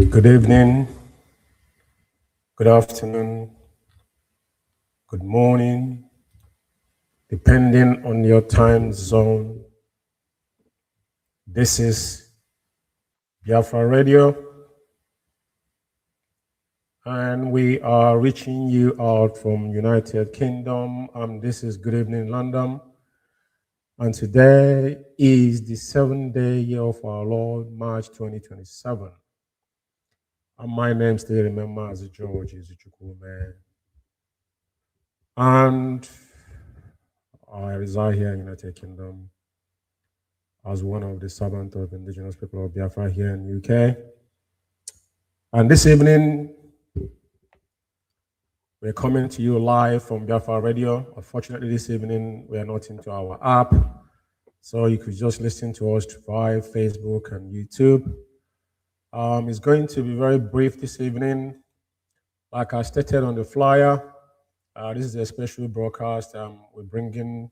Good evening, good afternoon, good morning, depending on your time zone. This is Biafra Radio, and we are reaching you out from United Kingdom. This is Good Evening London, and today is the 7th day of our Lord, March 2027. And my name still remains Mazi George is Umeh. And I reside here in the United Kingdom as one of the servants of indigenous people of Biafra here in the UK. And this evening, we're coming to you live from Biafra Radio. Unfortunately, this evening, we are not into our app. So you could just listen to us via Facebook and YouTube. It's going to be very brief this evening. Like I stated on the flyer, this is a special broadcast. We're bringing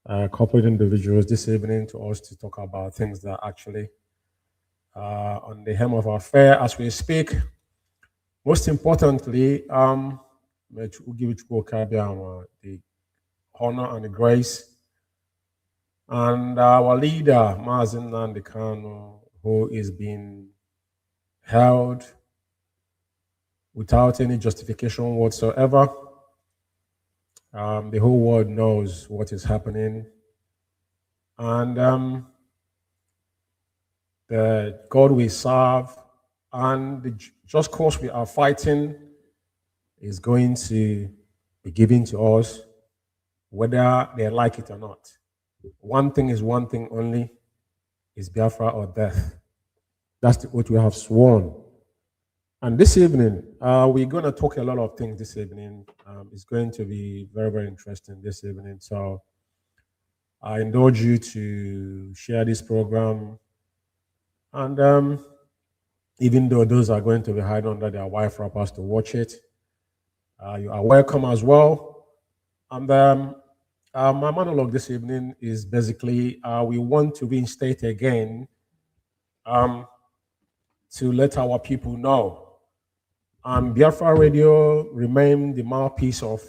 a couple of individuals this evening to us to talk about things that are actually on the hem of our affair as we speak. Most importantly, we give it the honor and the grace. And our leader, Mazi, who is being held without any justification whatsoever. The whole world knows what is happening. And the God we serve and the just cause we are fighting is going to be given to us, whether they like it or not. One thing is one thing only, is Biafra or death. That's what we have sworn. And this evening, we're going to talk a lot of things this evening. It's going to be very, very interesting this evening. So I indulge you to share this program. And even though those are going to be hiding under their wife wrappers to watch it, you are welcome as well. And my monologue this evening is basically, we want to reinstate again to let our people know. Biafra Radio remain the mouthpiece of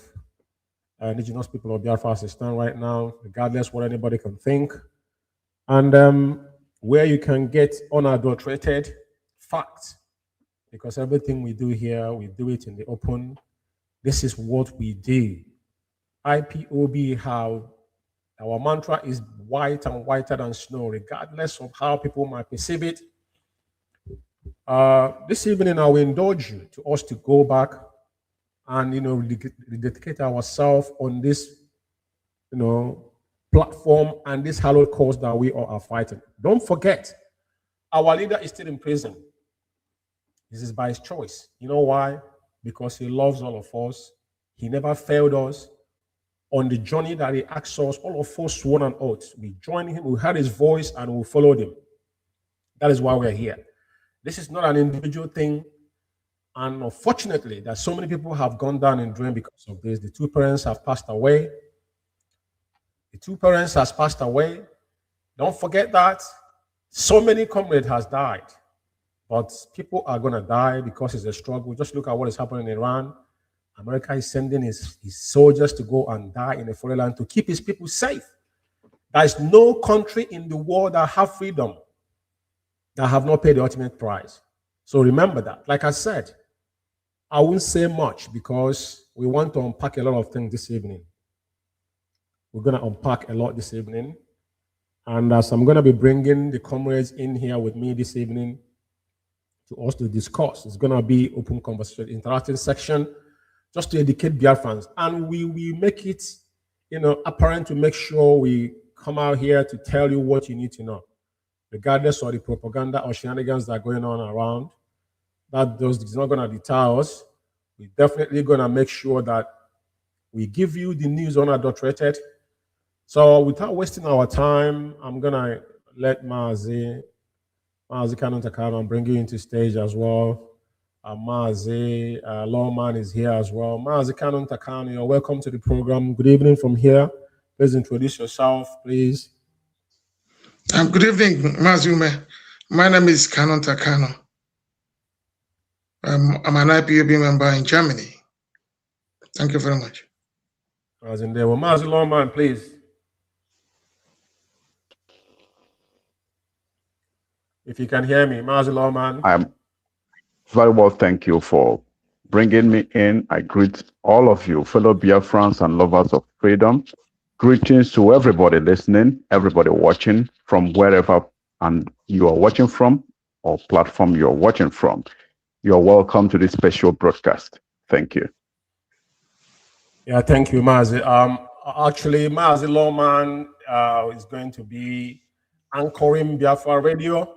indigenous people of Biafra as they stand right now, regardless what anybody can think. And where you can get unadulterated facts, because everything we do here, we do it in the open. This is what we do. IPOB, how our mantra is white and whiter than snow, regardless of how people might perceive it. This evening, I will indulge you to us to go back and, dedicate ourselves on this, platform and this hallowed cause that we all are fighting. Don't forget, our leader is still in prison. This is by his choice. You know why? Because he loves all of us. He never failed us. On the journey that he asked us, all of us sworn an oath. We joined him, we heard his voice, and we followed him. That is why we're here. This is not an individual thing. And unfortunately, that so many people have gone down in drain because of this. The two parents have passed away. The two parents has passed away. Don't forget that. So many comrades has died. But people are going to die because it's a struggle. Just look at what is happening in Iran. America is sending his soldiers to go and die in a foreign land to keep his people safe. There is no country in the world that have freedom that have not paid the ultimate price. So remember that. Like I said, I won't say much because we want to unpack a lot of things this evening. We're going to unpack a lot this evening. And as I'm going to be bringing the comrades in here with me this evening to us to discuss, it's going to be open conversation, interactive section, just to educate Biafrans. And we make it, apparent to make sure we come out here to tell you what you need to know, regardless of the propaganda or shenanigans that are going on around. That is not going to deter us. We're definitely going to make sure that we give you the news unadulterated. So without wasting our time, I'm going to let Mazi Canon Takano bring you into stage as well. Mazi, Lawman is here as well. Mazi Canon Takano, you're welcome to the program. Good evening from here. Please introduce yourself, please. Good evening, Mazi Umeh. My name is Canon Takano. I'm an IPOB member in Germany. Thank you very much. Mazi Lawman, please. If you can hear me, Mazi Lawman. I'm very well, thank you for bringing me in. I greet all of you, fellow Biafrans and lovers of freedom. Greetings to everybody listening, everybody watching from wherever and you are watching from or platform you're watching from. You're welcome to this special broadcast. Thank you. Yeah, thank you, Mazi. Actually, Mazi Lawman is going to be anchoring Biafra Radio.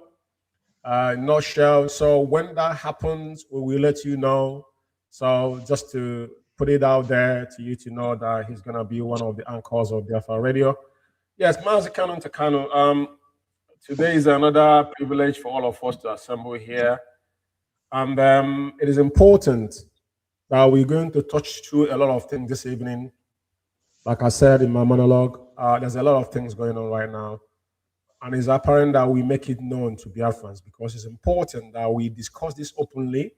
Nutshell. So when that happens, we will let you know. So just to put it out there to you to know that he's going to be one of the anchors of Biafra Radio. Yes, Mazi Canon Takano. Today is another privilege for all of us to assemble here. And it is important that we're going to touch through a lot of things this evening. Like I said in my monologue, there's a lot of things going on right now. And it's apparent that we make it known to Biafrans because it's important that we discuss this openly,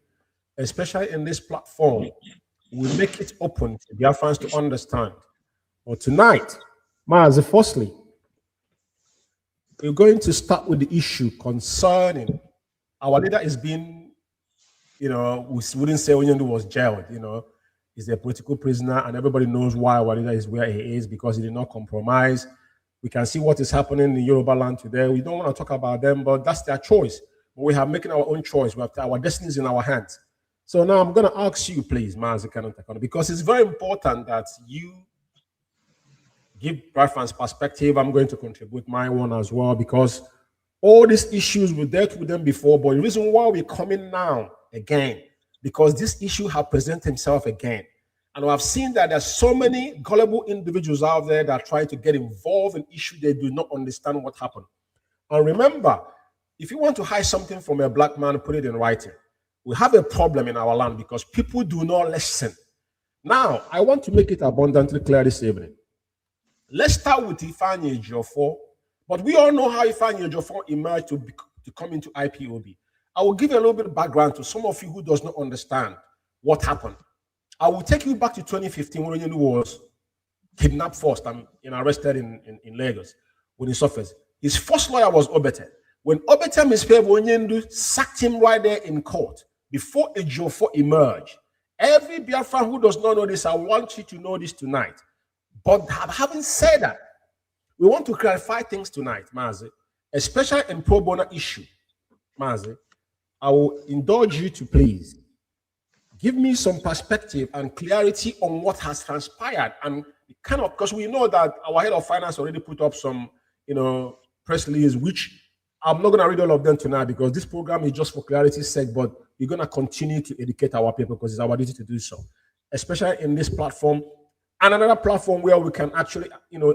especially in this platform. We make it open to Biafrans to understand. But tonight, Mazi, firstly, we're going to start with the issue concerning our leader is being, we wouldn't say Onyendu was jailed, he's a political prisoner and everybody knows why our leader is where he is because he did not compromise. We can see what is happening in Yoruba land today. We don't want to talk about them, but that's their choice. But we have making our own choice. We have our destinies in our hands. So now I'm going to ask you, please, Mazi Canon Takano, because it's very important that you give Biafran's perspective. I'm going to contribute my one as well, because all these issues, we dealt with them before, but the reason why we're coming now again, because this issue has presented himself again. And I've seen that there's so many gullible individuals out there that try to get involved in issues they do not understand what happened. And remember, if you want to hide something from a black man, put it in writing. We have a problem in our land because people do not listen. Now, I want to make it abundantly clear this evening. Let's start with Ifeanyi Ejiofor. But we all know how Ifeanyi Ejiofor emerged to come into IPOB. I will give you a little bit of background to some of you who does not understand what happened. I will take you back to 2015 when Onyendu was kidnapped first and arrested in Lagos when he suffers. His first lawyer was Obete. When Obete misbehaved, Onyendu sacked him right there in court before Ejiofor emerged. Every Biafran who does not know this, I want you to know this tonight. But having said that, we want to clarify things tonight, Mazi, especially in pro bono issue. Mazi, I will indulge you to please give me some perspective and clarity on what has transpired and because we know that our head of finance already put up some, press release, which I'm not going to read all of them tonight because this program is just for clarity's sake, but we're going to continue to educate our people because it's our duty to do so, especially in this platform and another platform where we can actually,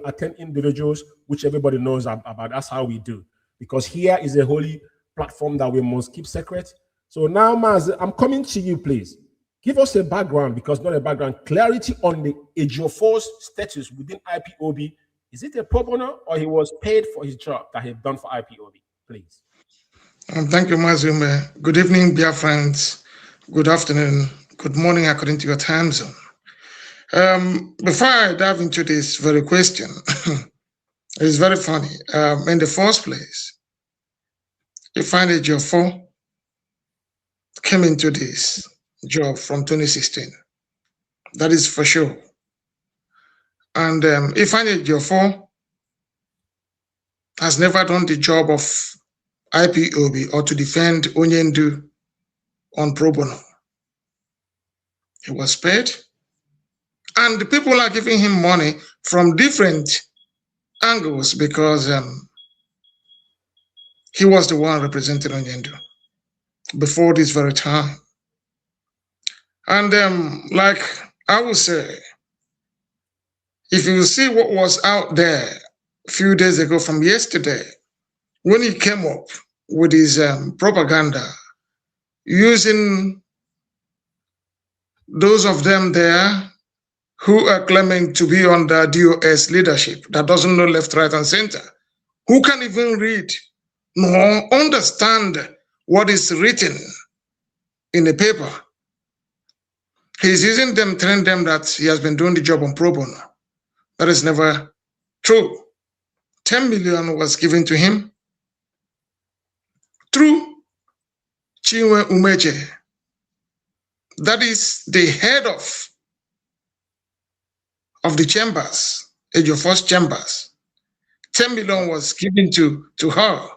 attend individuals, which everybody knows about. That's how we do, because here is a holy platform that we must keep secret. So now, Mazi, I'm coming to you, please. Give us a background, because not a background, clarity on the Ejiofor's status within IPOB. Is it a pro bono or he was paid for his job that he had done for IPOB? Please. Thank you, Mazi Umeh. Good evening, dear friends. Good afternoon. Good morning, according to your time zone. Before I dive into this very question, It's very funny. In the first place, you find that Jofo came into this job from 2016. That is for sure. And you find that Jofo has never done the job of IPOB or to defend Onyendu on pro bono. He was paid, and the people are giving him money from different angles because he was the one representing Onyendu before this very time. And like I would say, if you see what was out there a few days ago from yesterday, when he came up with his propaganda, using those of them there who are claiming to be under DOS leadership that doesn't know left, right, and center, who can even read nor understand what is written in the paper. He's using them, telling them that he has been doing the job on pro bono. That is never true. 10 million was given to him through Umeh. That is the head of the chambers, your first chambers. 10 million was given to her.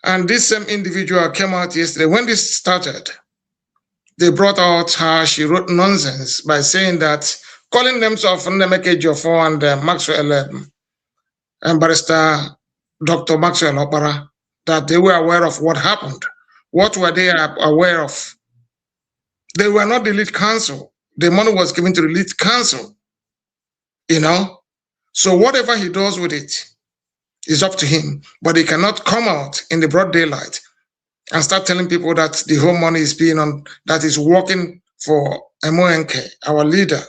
And this same individual came out yesterday. When this started, they brought out her, she wrote nonsense by saying that, calling themselves Nemeke Jofo and Maxwell and Barrister Dr. Maxwell Opara, that they were aware of what happened. What were they aware of? They were not the lead counsel. The money was given to the lead counsel, you know? So whatever he does with it is up to him, but he cannot come out in the broad daylight and start telling people that the whole money is being on, that is working for MONK, our leader,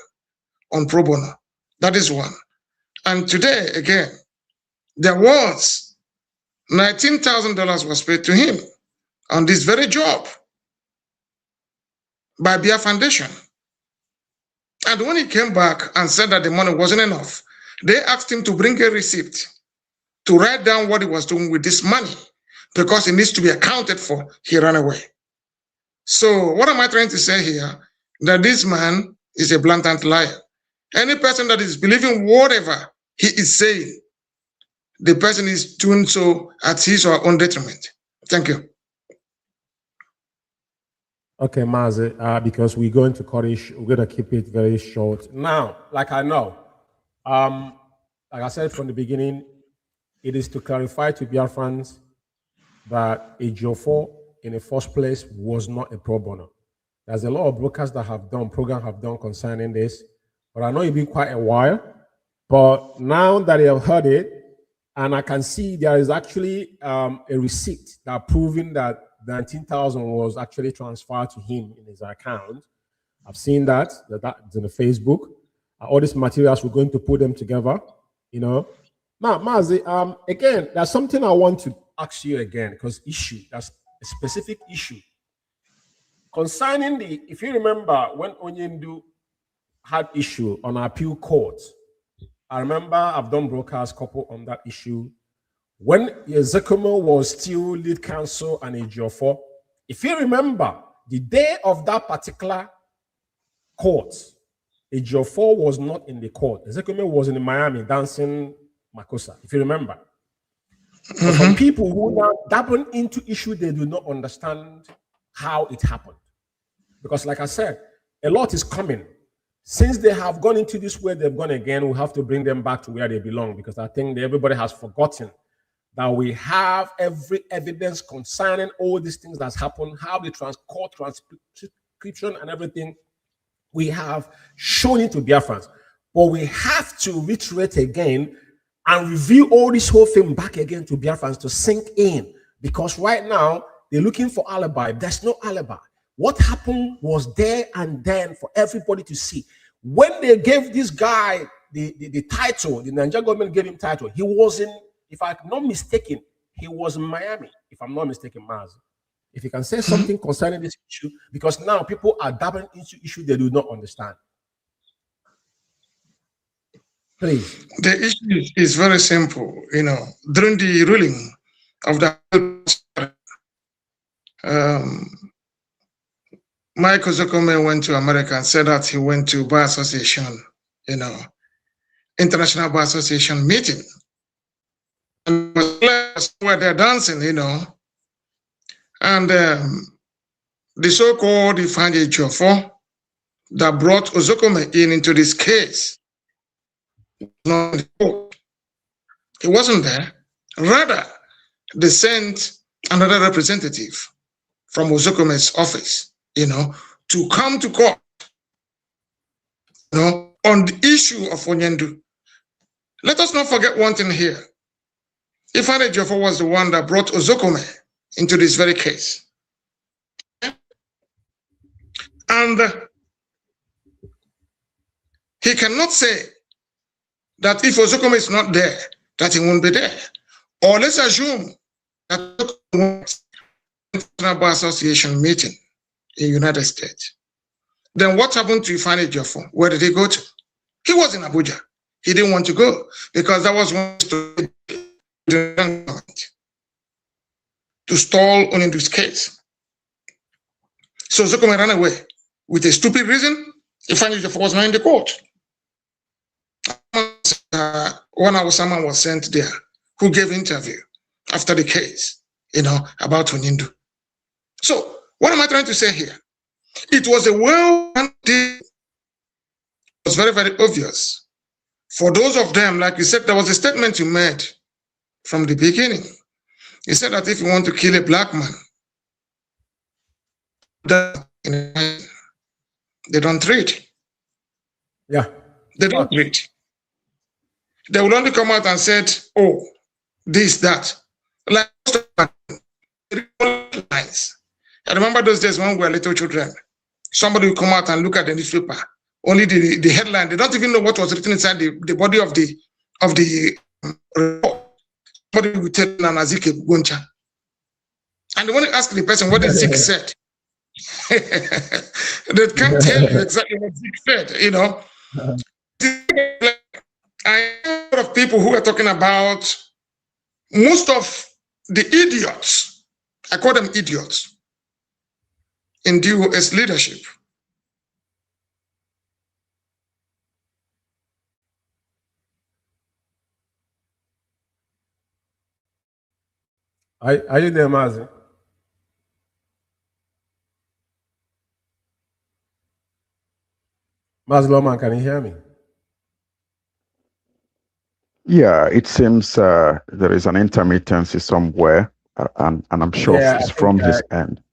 on pro bono. That is one. And today, again, there was $19,000 was paid to him on this very job by Biafra Foundation. And when he came back and said that the money wasn't enough, they asked him to bring a receipt to write down what he was doing with this money because it needs to be accounted for. He ran away. So what am I trying to say here? That this man is a blatant liar. Any person that is believing whatever he is saying, the person is doing so at his or her own detriment. Thank you. Okay, Mazi, because we're going to cut it, we're going to keep it very short. Now, like I know, like I said from the beginning, it is to clarify to Biafrans that a Jofo in the first place was not a pro bono. There's a lot of brokers that have done, programs have done concerning this, but I know it's been quite a while. But now that you have heard it, and I can see there is actually a receipt that proving that 19,000 was actually transferred to him in his account. I've seen that's in the Facebook. All these materials, we're going to put them together, you know. Now, Mazi, again, there's something I want to ask you again, because that's a specific issue. Concerning if you remember when Onyendu had issue on appeal court, I remember I've done broadcast couple on that issue. When Ezekiel was still lead counsel and a Jofo, if you remember, the day of that particular court, a Jofo was not in the court. Ezekiel was in Miami dancing Makosa, if you remember. So for people who now dabbling into issue, they do not understand how it happened. Because like I said, a lot is coming. Since they have gone into this way they've gone again, we have to bring them back to where they belong, because I think that everybody has forgotten that we have every evidence concerning all these things that's happened, how the court transcription and everything, we have shown it to Biafrans. But we have to reiterate again and review all this whole thing back again to Biafrans to sink in, because right now they're looking for alibi. There's no alibi. What happened was there and then for everybody to see. When they gave this guy the title, the Nigerian government gave him title, he was in, if I'm not mistaken, he was in Miami, if I'm not mistaken, Mazi. If you can say something concerning this issue, because now people are dabbling into issue they do not understand. Please. The issue is very simple. During the ruling of the Michael Zuckerman went to America and said that he went to Bar Association, International Bar Association meeting. And where they're dancing, and the so-called Ifeanyi Ejiofor that brought Ozokome into this case. Not he wasn't there. Rather, they sent another representative from Ozokome's office, to come to court, on the issue of Onyendu. Let us not forget one thing here. Ifeanyi Ejiofor was the one that brought Ozokome into this very case. And he cannot say that if Ozokome is not there, that he won't be there. Or let's assume that International Bar Association meeting in the United States. Then what happened to Ifeanyi Ejiofor? Where did he go to? He was in Abuja. He didn't want to go because that was one to stall Onyendu's case. So Ozokome ran away with a stupid reason. Ifeanyi Ejiofor was not in the court. One Hausa was sent there who gave interview after the case, about Onyendu. So what am I trying to say here? It was a well-done deal. It was very, very obvious. For those of them, like you said, there was a statement you made from the beginning. You said that if you want to kill a black man, they don't treat. Yeah. They don't treat. They will only come out and said, oh, this, that. Like lines. I remember those days when we were little children. Somebody will come out and look at the newspaper. Only the headline. They don't even know what was written inside the body of the report. Somebody will tell Nazike Goncha. And they want to ask the person what the Zik said. They can't tell you exactly what Zik said, I know a lot of people who are talking about most of the idiots, I call them idiots, in the US leadership. Are you there, Mazi? Mazi Loman, can you hear me? Yeah, it seems there is an intermittency somewhere, and I'm sure it's from his end.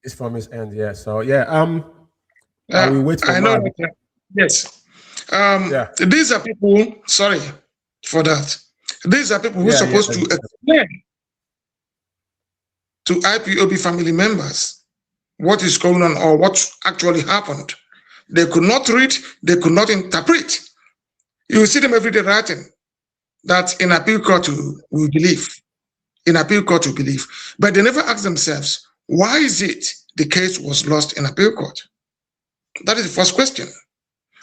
It's from his end, yeah. So yeah, we wait for I know. Yes. These are people. Sorry for that. These are people who are supposed to explain to IPOB family members what is going on or what actually happened. They could not read. They could not interpret. You see them every day writing that in appeal court we believe. In appeal court we believe. But they never ask themselves, why is it the case was lost in appeal court? That is the first question.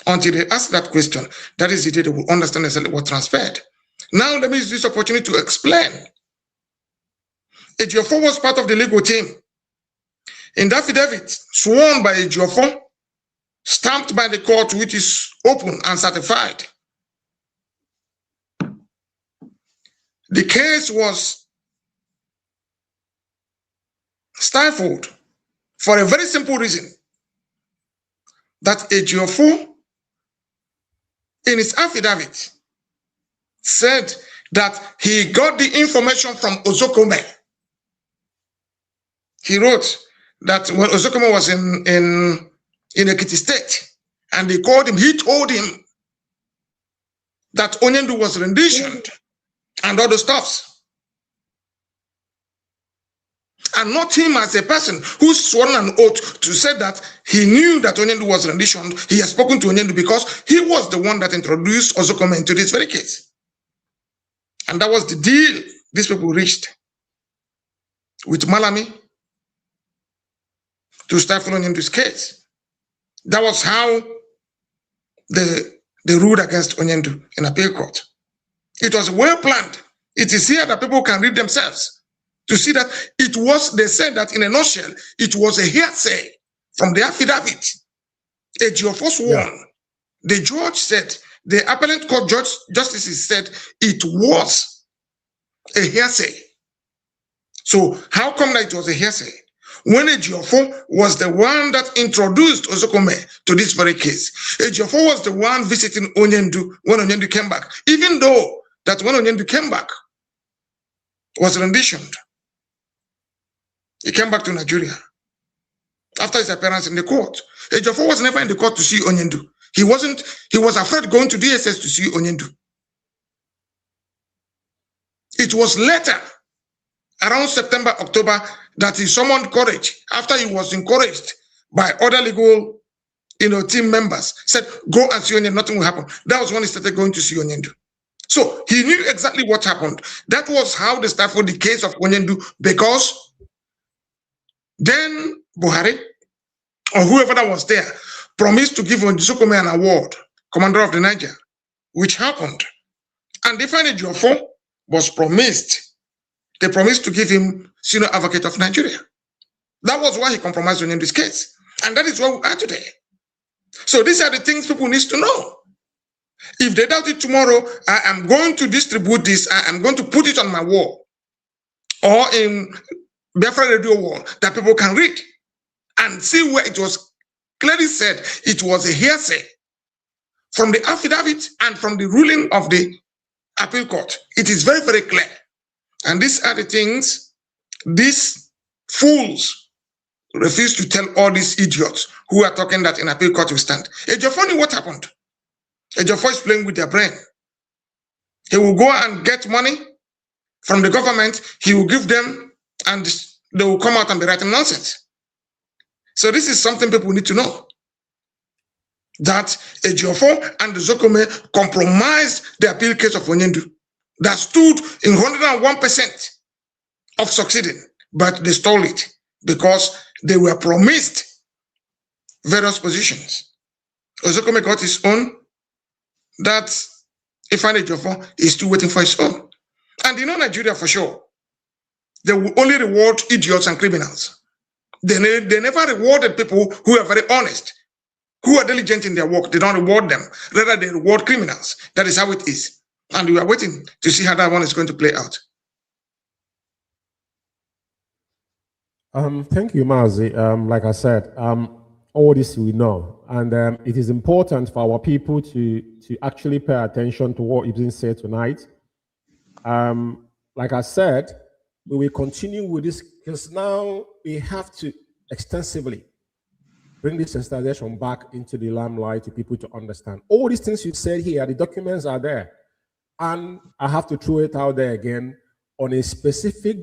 Until they ask that question, that is the day they will understand exactly what transpired. Now let me use this opportunity to explain. Ejiofor was part of the legal team. In the affidavit sworn by Ejiofor, stamped by the court, which is open and certified, the case was stifled for a very simple reason, that Ejiofor, in his affidavit, said that he got the information from Ozokome. He wrote that when Ozokome was in Ekiti State, and they called him, he told him that Onyendu was renditioned and other stuffs. And not him as a person who sworn an oath to say that he knew that Onyendu was renditioned. He has spoken to Onyendu because he was the one that introduced Ozokome into this very case. And that was the deal these people reached with Malami to stifle Onyendu's case. That was how the they ruled against Onyendu in appeal court. It was well planned. It is here that people can read themselves to see that it was, they said that in a nutshell, it was a hearsay from the affidavit. A Geoffrey sworn. The judge said, the appellate court justices said it was a hearsay. So how come that it was a hearsay? When Ejiofor was the one that introduced Osokome to this very case, Ejiofor was the one visiting Onyendu when Onyendu came back, even though that when Onyendu came back was renditioned. He came back to Nigeria after his appearance in the court. Ejiofor was never in the court to see Onyendu. He was afraid going to DSS to see Onyendu. It was later, around September, October, that he summoned courage after he was encouraged by other legal, team members, said, go and see Onyendu, nothing will happen. That was when he started going to see Onyendu. So he knew exactly what happened. That was how they started the case of Onyendu, because then Buhari, or whoever that was there, promised to give Onjisokome an award, Commander of the Niger, which happened. And Ifeanyi Ejiofor was promised, they promised to give him Senior Advocate of Nigeria. That was why he compromised on this case. And that is where we are today. So these are the things people need to know. If they doubt it tomorrow, I am going to distribute this, I am going to put it on my wall or in Biafra Radio wall that people can read and see where it was clearly said it was a hearsay from the affidavit and from the ruling of the appeal court. It is very, very clear. And these are the things these fools refuse to tell all these idiots who are talking that in appeal court will stand. Ejiofor knew what happened. Ejiofor is playing with their brain. He will go and get money from the government. He will give them and they will come out and be writing nonsense. So this is something people need to know. That Ejiofor and the Zokome compromised the appeal case of Onyendu that stood in 101% of succeeding, but they stole it because they were promised various positions. Ozokome got his own. That Ifeanyi Ejiofor is still waiting for his own. And Nigeria for sure, they will only reward idiots and criminals. They never rewarded people who are very honest, who are diligent in their work. They don't reward them. Rather, they reward criminals. That is how it is. And we are waiting to see how that one is going to play out. Thank you, Mazi. Like I said, all this we know. And it is important for our people to actually pay attention to what is being said tonight. Like I said, we will continue with this because now we have to extensively bring this sensitization back into the limelight to people to understand. All these things you said here, the documents are there. And I have to throw it out there again on a specific,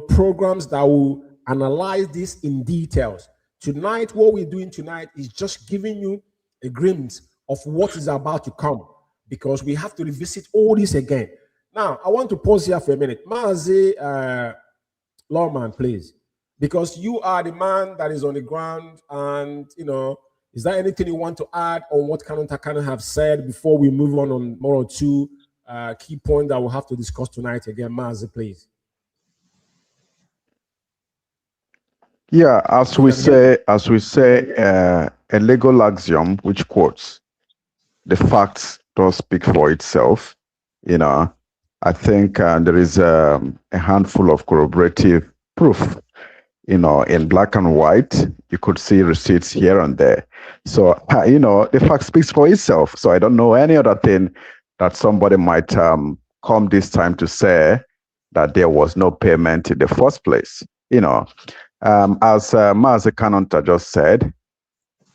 programs that will analyze this in details. Tonight, what we're doing tonight is just giving you a glimpse of what is about to come because we have to revisit all this again. Now, I want to pause here for a minute. Mazi, Lawman, please, because you are the man that is on the ground and, is there anything you want to add on what Takano have said before we move on one or two key points that we'll have to discuss tonight again? Mazi, please. Yeah, as we say, a legal axiom which quotes the facts does speak for itself. I think there is a handful of corroborative proof. In black and white, you could see receipts here and there. So the fact speaks for itself. So I don't know any other thing that somebody might come this time to say that there was no payment in the first place. As Mazi Kanonta just said,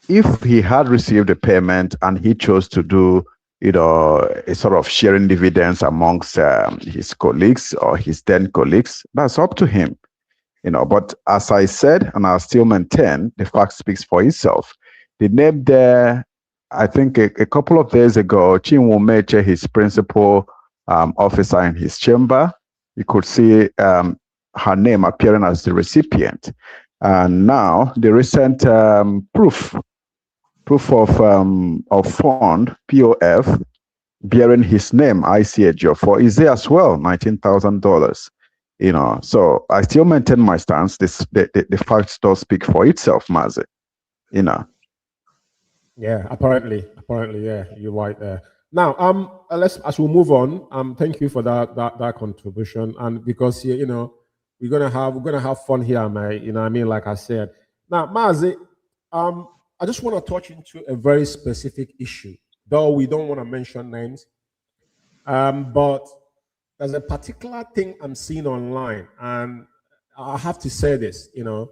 if he had received a payment and he chose to do, a sort of sharing dividends amongst his colleagues or his then colleagues, that's up to him. But as I said, and I still maintain, the fact speaks for itself. The name there, I think a couple of days ago, Chinwo Meche, his principal officer in his chamber, you could see her name appearing as the recipient. And now the recent proof proof of fund, POF, bearing his name, ICH for is there as well, $19,000. You know, so I still maintain my stance. The facts does speak for itself, Mazi. You know. Yeah, apparently, yeah, you're right there. Now, as we move on, thank you for that contribution, and because you know we're gonna have fun here, man. You know what I mean? Like I said. Now, Mazi, I just want to touch into a very specific issue, though we don't want to mention names. But there's a particular thing I'm seeing online, and I have to say this, you know,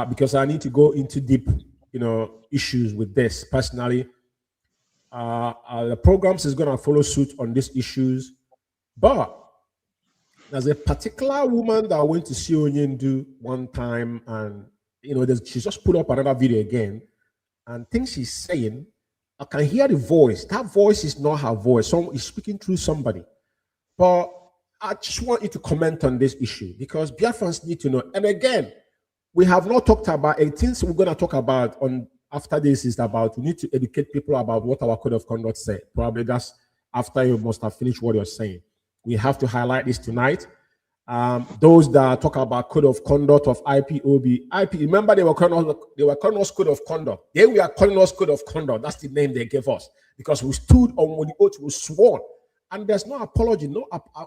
because I need to go into deep, you know, issues with this personally. The programs is going to follow suit on these issues, but there's a particular woman that I went to see Onyendu one time, and you know, she just put up another video again, and things she's saying, I can hear the voice. That voice is not her voice. Someone is speaking through somebody. But I just want you to comment on this issue because Biafrans need to know. And again, we have not talked about things we're going to talk about on after this is about we need to educate people about what our code of conduct says. Probably that's after you must have finished what you're saying. We have to highlight this tonight. Those that talk about code of conduct of IPOB, remember they were calling us code of conduct. They were calling us code of conduct. That's the name they gave us because we stood on the oath was sworn, and there's no apology, no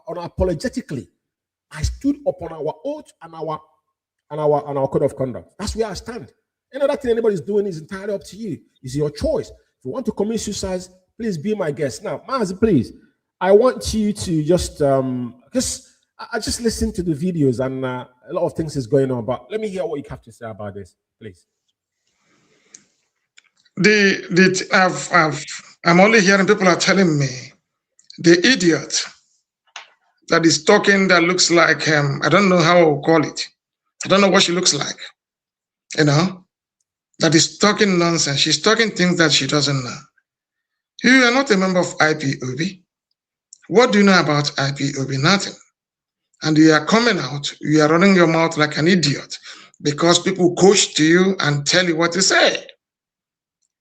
unapologetically. I stood upon our oath and our code of conduct. That's where I stand. Any other thing anybody's doing is entirely up to you. It's your choice. If you want to commit suicide, please be my guest. Now, Mazi, please, I want you to just I just listened to the videos and a lot of things is going on, but let me hear what you have to say about this, please. I'm only hearing people are telling me the idiot that is talking that looks like I don't know how I'll call it. I don't know what she looks like. You know, that is talking nonsense. She's talking things that she doesn't know. You are not a member of IPOB. What do you know about IPOB? Nothing. And you are coming out, you are running your mouth like an idiot because people coach to you and tell you what to say.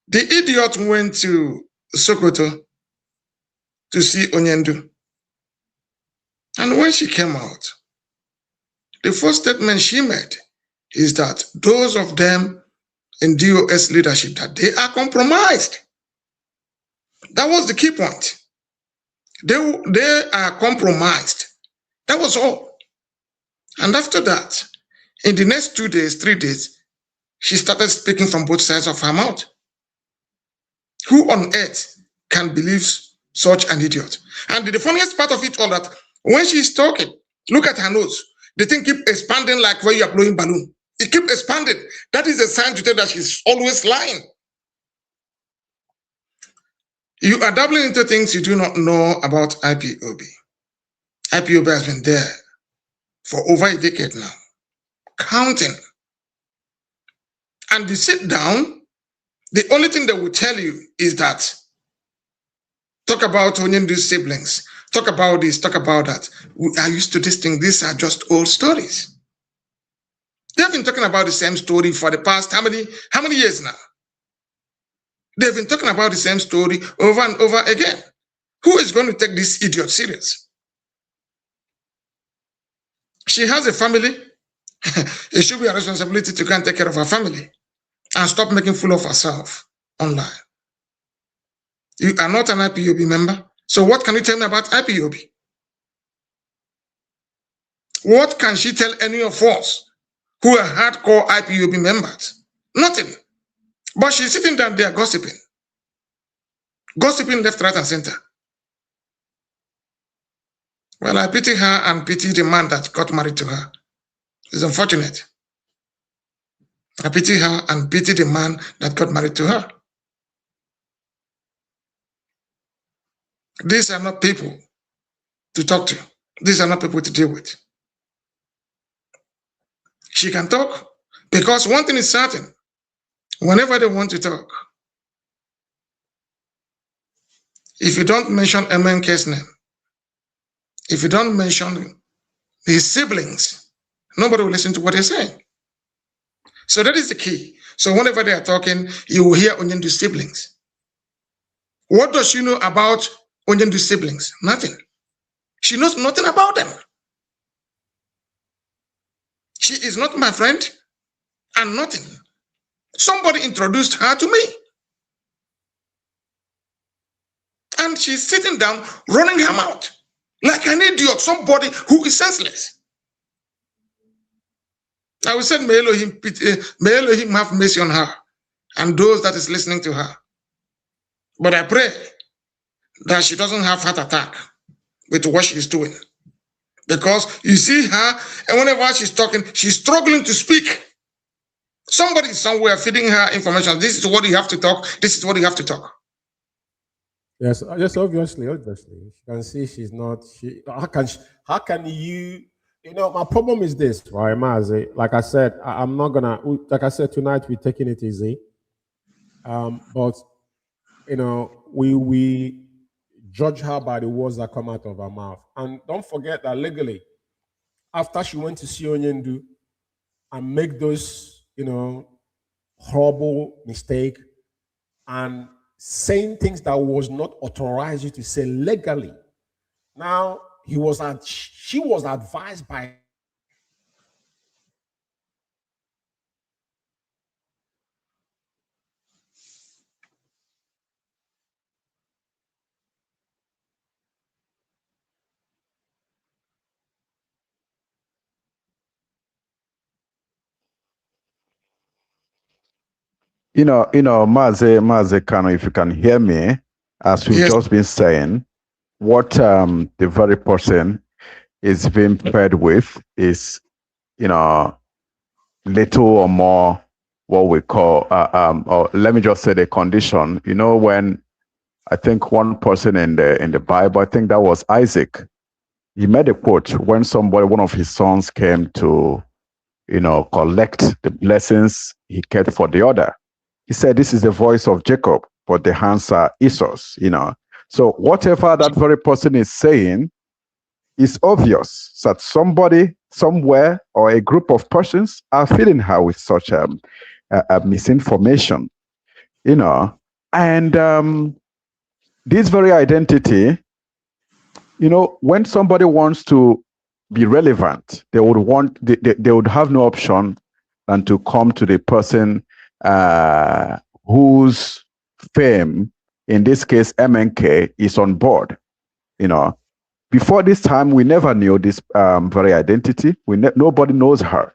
The idiot went to Sokoto to see Onyendu. And when she came out, the first statement she made is that those of them in DOS leadership, that they are compromised. That was the key point. They are compromised. That was all. And after that, in the next 2 days, 3 days, she started speaking from both sides of her mouth. Who on earth can believe such an idiot? And the funniest part of it all that when she's talking, look at her nose. The thing keep expanding like when you are blowing balloon. It keep expanding. That is a sign to tell that she's always lying. You are dabbling into things you do not know about IPOB. IPOB has been there for over a decade now, counting. And you sit down, the only thing they will tell you is that, talk about Onyendu's siblings, talk about this, talk about that. We are used to this thing. These are just old stories. They have been talking about the same story for the past, how many years now? They've been talking about the same story over and over again. Who is going to take this idiot serious? She has a family. It should be a responsibility to go and take care of her family and stop making fool of herself online. You are not an IPOB member. So what can you tell me about IPOB? What can she tell any of us who are hardcore IPOB members? Nothing. But she's sitting down there gossiping. Gossiping left, right, and center. Well, I pity her and pity the man that got married to her. It's unfortunate. I pity her and pity the man that got married to her. These are not people to talk to. These are not people to deal with. She can talk because one thing is certain. Whenever they want to talk, if you don't mention MNK's name, if you don't mention his siblings, nobody will listen to what they're saying. So that is the key. So whenever they are talking, you will hear Onyendu siblings. What does she know about Onyendu siblings? Nothing. She knows nothing about them. She is not my friend and nothing. Somebody introduced her to me. And she's sitting down, running her mouth like an idiot, somebody who is senseless. I will say, may Elohim have mercy on her and those that is listening to her. But I pray that she doesn't have heart attack with what she's doing. Because you see her, and whenever she's talking, she's struggling to speak. Somebody somewhere feeding her information. This is what you have to talk. This is what you have to talk. Yes, just obviously. You can see she's not. How can you? You know, my problem is this, right, Mazi? Like I said, I'm not gonna. Like I said, tonight we're taking it easy. But you know, we judge her by the words that come out of her mouth, and don't forget that legally, after she went to see Onyendu and make those, you know, horrible mistake and saying things that was not authorized you to say legally. Now she was advised by Mazi, Kano, if you can hear me, as we've just been saying, what the very person is being paired with is, little or more what we call, or let me just say the condition. When I think one person in the Bible, I think that was Isaac, he made a quote when one of his sons came to, collect the blessings he kept for the other. He said, this is the voice of Jacob, but the hands are Esau's, So whatever that very person is saying is obvious that somebody, somewhere, or a group of persons are feeding her with such a misinformation, and this very identity, when somebody wants to be relevant, they would have no option than to come to the person whose fame, in this case MNK, is on board. Before this time, we never knew this very identity. Nobody knows her.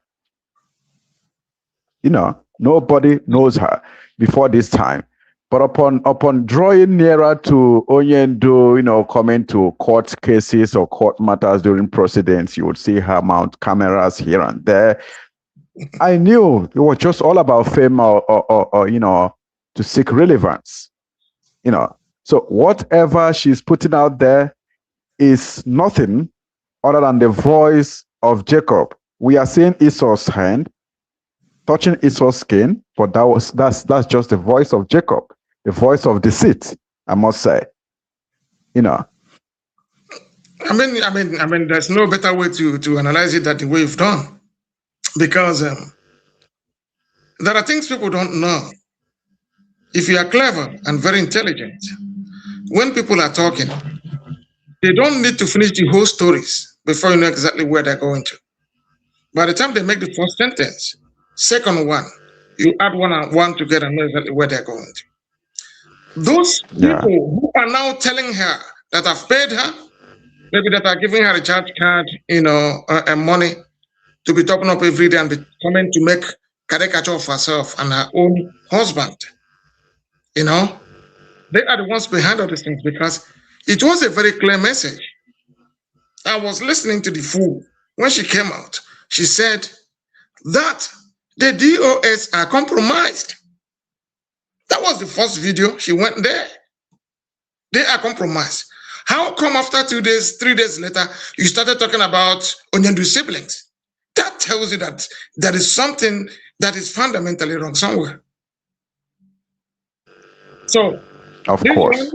Nobody knows her before this time. But upon drawing nearer to Onyendu, coming to court cases or court matters during proceedings, you would see her mount cameras here and there. I knew it was just all about fame or to seek relevance. So whatever she's putting out there is nothing other than the voice of Jacob. We are seeing Esau's hand touching Esau's skin, but that's just the voice of Jacob, the voice of deceit, I must say. I mean, there's no better way to analyze it than the way you've done, because there are things people don't know. If you are clever and very intelligent, when people are talking, they don't need to finish the whole stories before you know exactly where they're going to. By the time they make the first sentence, second one, you add one and one together and know exactly where they're going to. Those people who are now telling her that I've paid her, maybe that are giving her a charge card, and money to be topping up every day and be coming to make caricature of herself and her own husband. They are the ones behind all these things, because it was a very clear message. I was listening to the fool when she came out. She said that the DOS are compromised. That was the first video. She went there. They are compromised. How come after 2 days, 3 days later, you started talking about Onyendu siblings? That tells you that there is something that is fundamentally wrong somewhere. So, of course,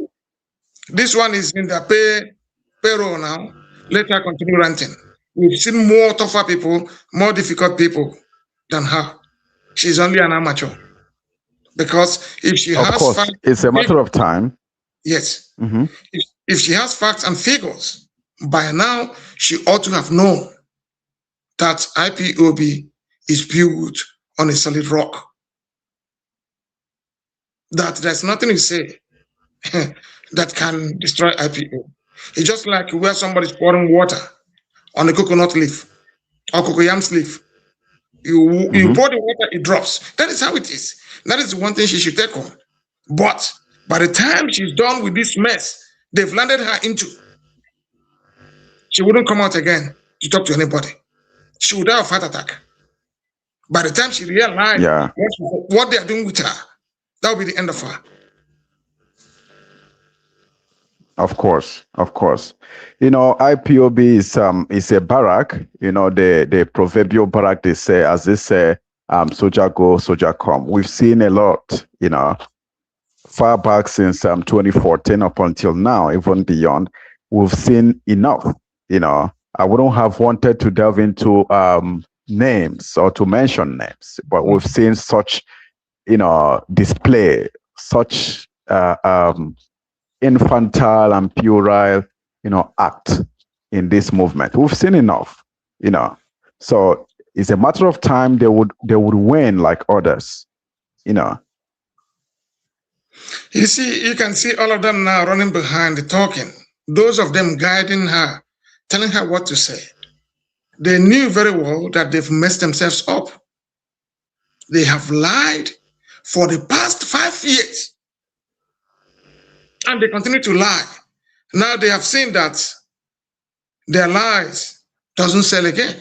this one is in the payroll now. Let her continue ranting. We've seen more tougher people, more difficult people than her. she's only an amateur. Because if she Of has course, facts, it's a matter of time. yes. Mm-hmm. If she has facts and figures, by now she ought to have known that IPOB is built on a solid rock. That there's nothing you say that can destroy IPOB. It's just like where somebody's pouring water on a coconut leaf or cocoyam leaf. You pour the water, it drops. That is how it is. That is the one thing she should take on. But by the time she's done with this mess they've landed her into, she wouldn't come out again to talk to anybody. She would have a heart attack. By the time she realized what they are doing with her, that will be the end of her. Of course, of course. You know, IPOB is a barrack. You know, the proverbial barrack, they say, as they say, soldier go, soldier come. We've seen a lot, you know, far back since 2014 up until now, even beyond. We've seen enough. You know, I wouldn't have wanted to delve into names or to mention names, but we've seen such, you know, display, such infantile and puerile, you know, act in this movement. We've seen enough, you know. So it's a matter of time they would win like others, you know. You see, you can see all of them now running behind the talking. Those of them guiding her, telling her what to say. They knew very well that they've messed themselves up. They have lied for the past 5 years. And they continue to lie. Now they have seen that their lies doesn't sell again.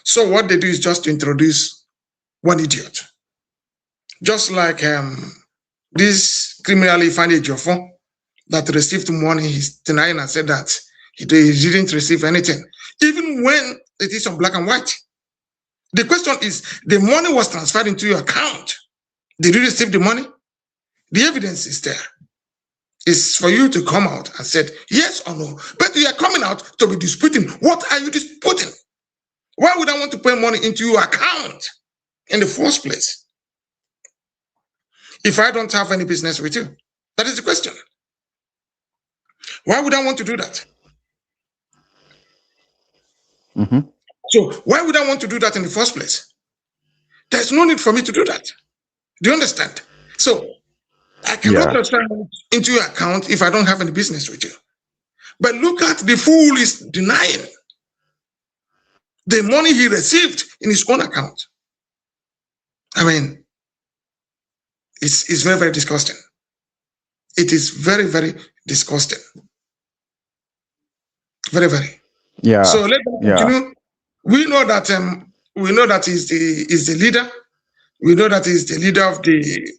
So what they do is just to introduce one idiot. Just like this criminal Ifeanyi Ejiofor that received money, he's denying and said that he didn't receive anything, even when it is on black and white. The question is, the money was transferred into your account. Did you receive the money? The evidence is there. It's for you to come out and say yes or no. But you are coming out to be disputing. What are you disputing? Why would I want to put money into your account in the first place if I don't have any business with you? That is the question. Why would I want to do that? So why would I want to do that in the first place? There's no need for me to do that. Do you understand? So I cannot transfer into your account if I don't have any business with you. But look at the fool is denying the money he received in his own account. I mean, it's very, very disgusting. It is very, very disgusting. Very, very. Yeah. So let's continue. We know that he's the leader. We know that he's the leader of the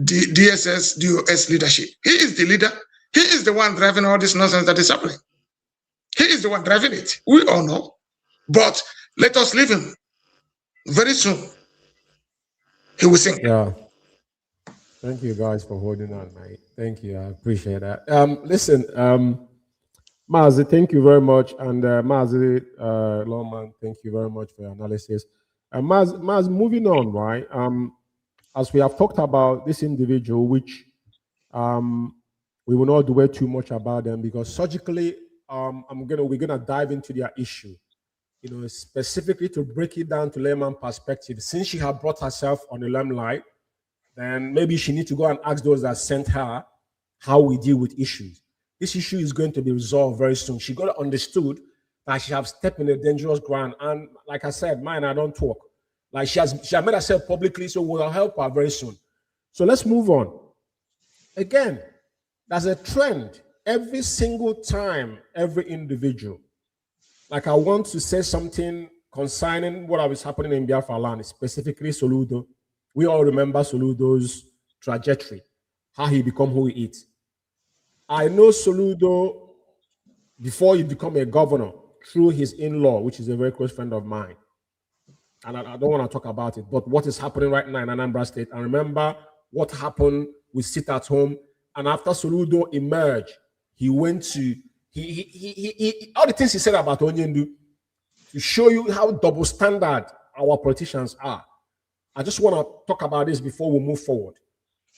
DOS leadership. He is the leader. He is the one driving all this nonsense that is happening. He is the one driving it. We all know. But let us leave him. Very soon, he will sing. Yeah. Thank you guys for holding on, mate. Thank you. I appreciate that. Listen, Mazi, thank you very much. And Mazi, Lawman, thank you very much for your analysis. Maz, moving on, right? As we have talked about this individual, which we will not dwell too much about them because surgically, we're gonna dive into their issue, you know, specifically to break it down to layman perspective. Since she had brought herself on the limelight, then maybe she needs to go and ask those that sent her how we deal with issues. This issue is going to be resolved very soon. She got understood that she has stepped in a dangerous ground. And like I said, mine, I don't talk. Like she has made herself publicly, so we'll help her very soon. So let's move on. Again, there's a trend every single time, every individual. Like I want to say something concerning what was happening in Biafra land, specifically Soludo. We all remember Soludo's trajectory, how he became who he is. I know Soludo before he became a governor through his in-law, which is a very close friend of mine. And I don't want to talk about it, but what is happening right now in Anambra State. And remember what happened with Sit at Home. And after Soludo emerged, he went to, all the things he said about Onyendu to show you how double standard our politicians are. I just want to talk about this before we move forward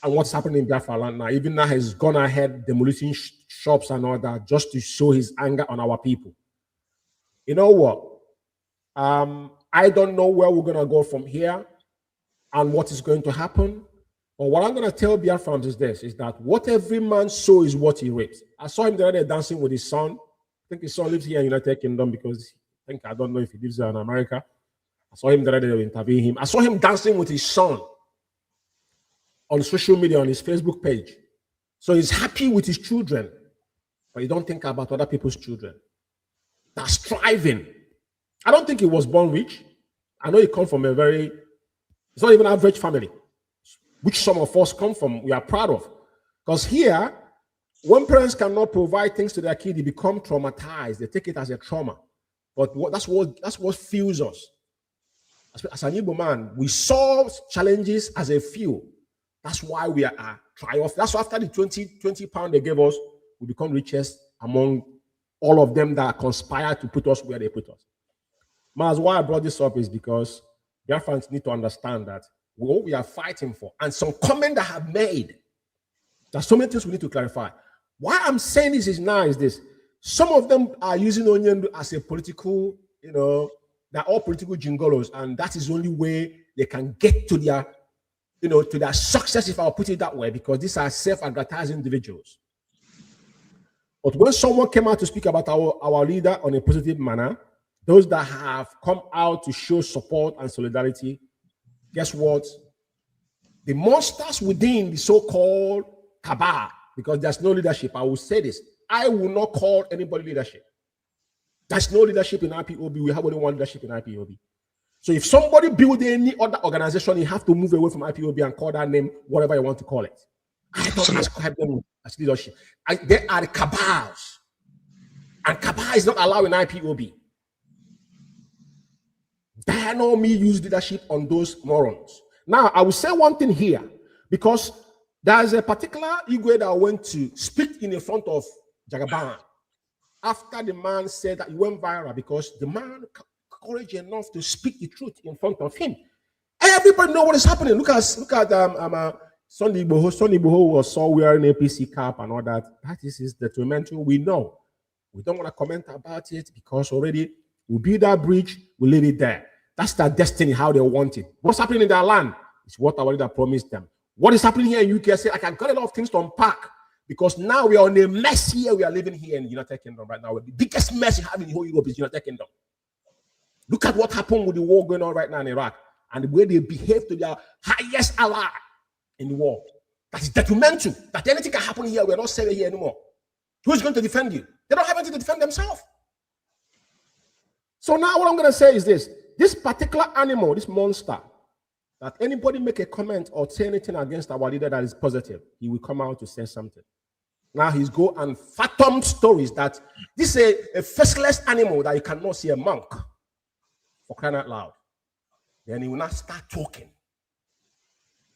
and what's happening in Biafra land now. Even now, he's gone ahead demolishing shops and all that just to show his anger on our people. You know what? I don't know where we're going to go from here and what is going to happen. But what I'm going to tell Biafrans is this, is that what every man sows is what he reaps. I saw him the other day dancing with his son. I think his son lives here in the United Kingdom because I don't know if he lives there in America. I saw him the other day interviewing him. I saw him dancing with his son on social media, on his Facebook page. So he's happy with his children, but he don't think about other people's children. That's striving. I don't think he was born rich. I know he comes from it's not even an average family, which some of us come from, we are proud of. Because here, when parents cannot provide things to their kid, they become traumatized. They take it as a trauma. But that's what fuels us. As an Igbo man, we solve challenges as a fuel. That's why we are triumph. That's why after the 20 pounds they gave us, we become richest among all of them that conspire to put us where they put us. Maz, why I brought this up is because Biafrans need to understand that what we are fighting for, and some comment that have made, there's so many things we need to clarify. Why I'm saying this is this. Some of them are using Onion as a political, they're all political jingolos, and that is the only way they can get to their, to their success, if I'll put it that way, because these are self-advertising individuals. But when someone came out to speak about our leader on a positive manner, those that have come out to show support and solidarity, guess what? The monsters within the so-called cabal, because there's no leadership, I will say this, I will not call anybody leadership. There's no leadership in IPOB. We have only one leadership in IPOB. So if somebody build any other organization, you have to move away from IPOB and call that name whatever you want to call it. I don't describe them as leadership. They are the cabals. And cabal is not allowed in IPOB. Dare not me use leadership on those morons. Now, I will say one thing here, because there's a particular Igwe that went to speak in the front of Jagaban after the man said that he went viral because the man courage enough to speak the truth in front of him. Everybody know what is happening. Look at Sunday Igboho. Sunday Igboho was saw wearing APC cap and all that. That is detrimental. We know. We don't want to comment about it because already we build that bridge, we leave it there. That's their destiny, how they want it. What's happening in their land is what our leader promised them. What is happening here in UK? I can got a lot of things to unpack because now we are on a mess here. We are living here in the United Kingdom right now. The biggest mess you have in the whole Europe is the United Kingdom. Look at what happened with the war going on right now in Iraq and the way they behave to their highest ally in the war. That is detrimental. That anything can happen here. We're not safe here anymore. Who's going to defend you? They don't have anything to defend themselves. So now what I'm going to say is this. This particular animal, this monster, that anybody make a comment or say anything against our leader that is positive, he will come out to say something. Now he's go and fathom stories that this is a faceless animal that you cannot see a monk, for crying out loud. Then he will not start talking.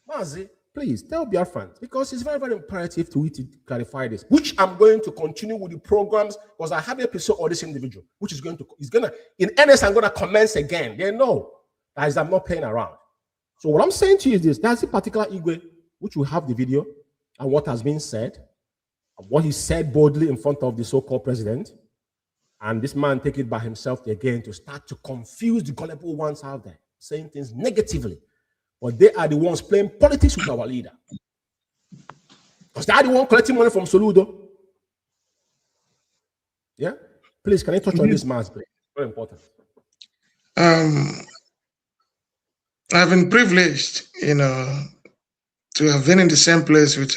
Mazi, please tell Biafrans, because it's very, very imperative to clarify this, which I'm going to continue with the programs because I have an episode of this individual, which is going to, in earnest, I'm going to commence again. They know that I'm not playing around. So what I'm saying to you is this, there's a particular Igwe, which will have the video and what has been said, and what he said boldly in front of the so-called president, and this man take it by himself again to start to confuse the gullible ones out there, saying things negatively. But they are the ones playing politics with our leader. Because they are the one collecting money from Soludo. Yeah? Please, can I touch on this, Mazi? Very important. I've been privileged, to have been in the same place with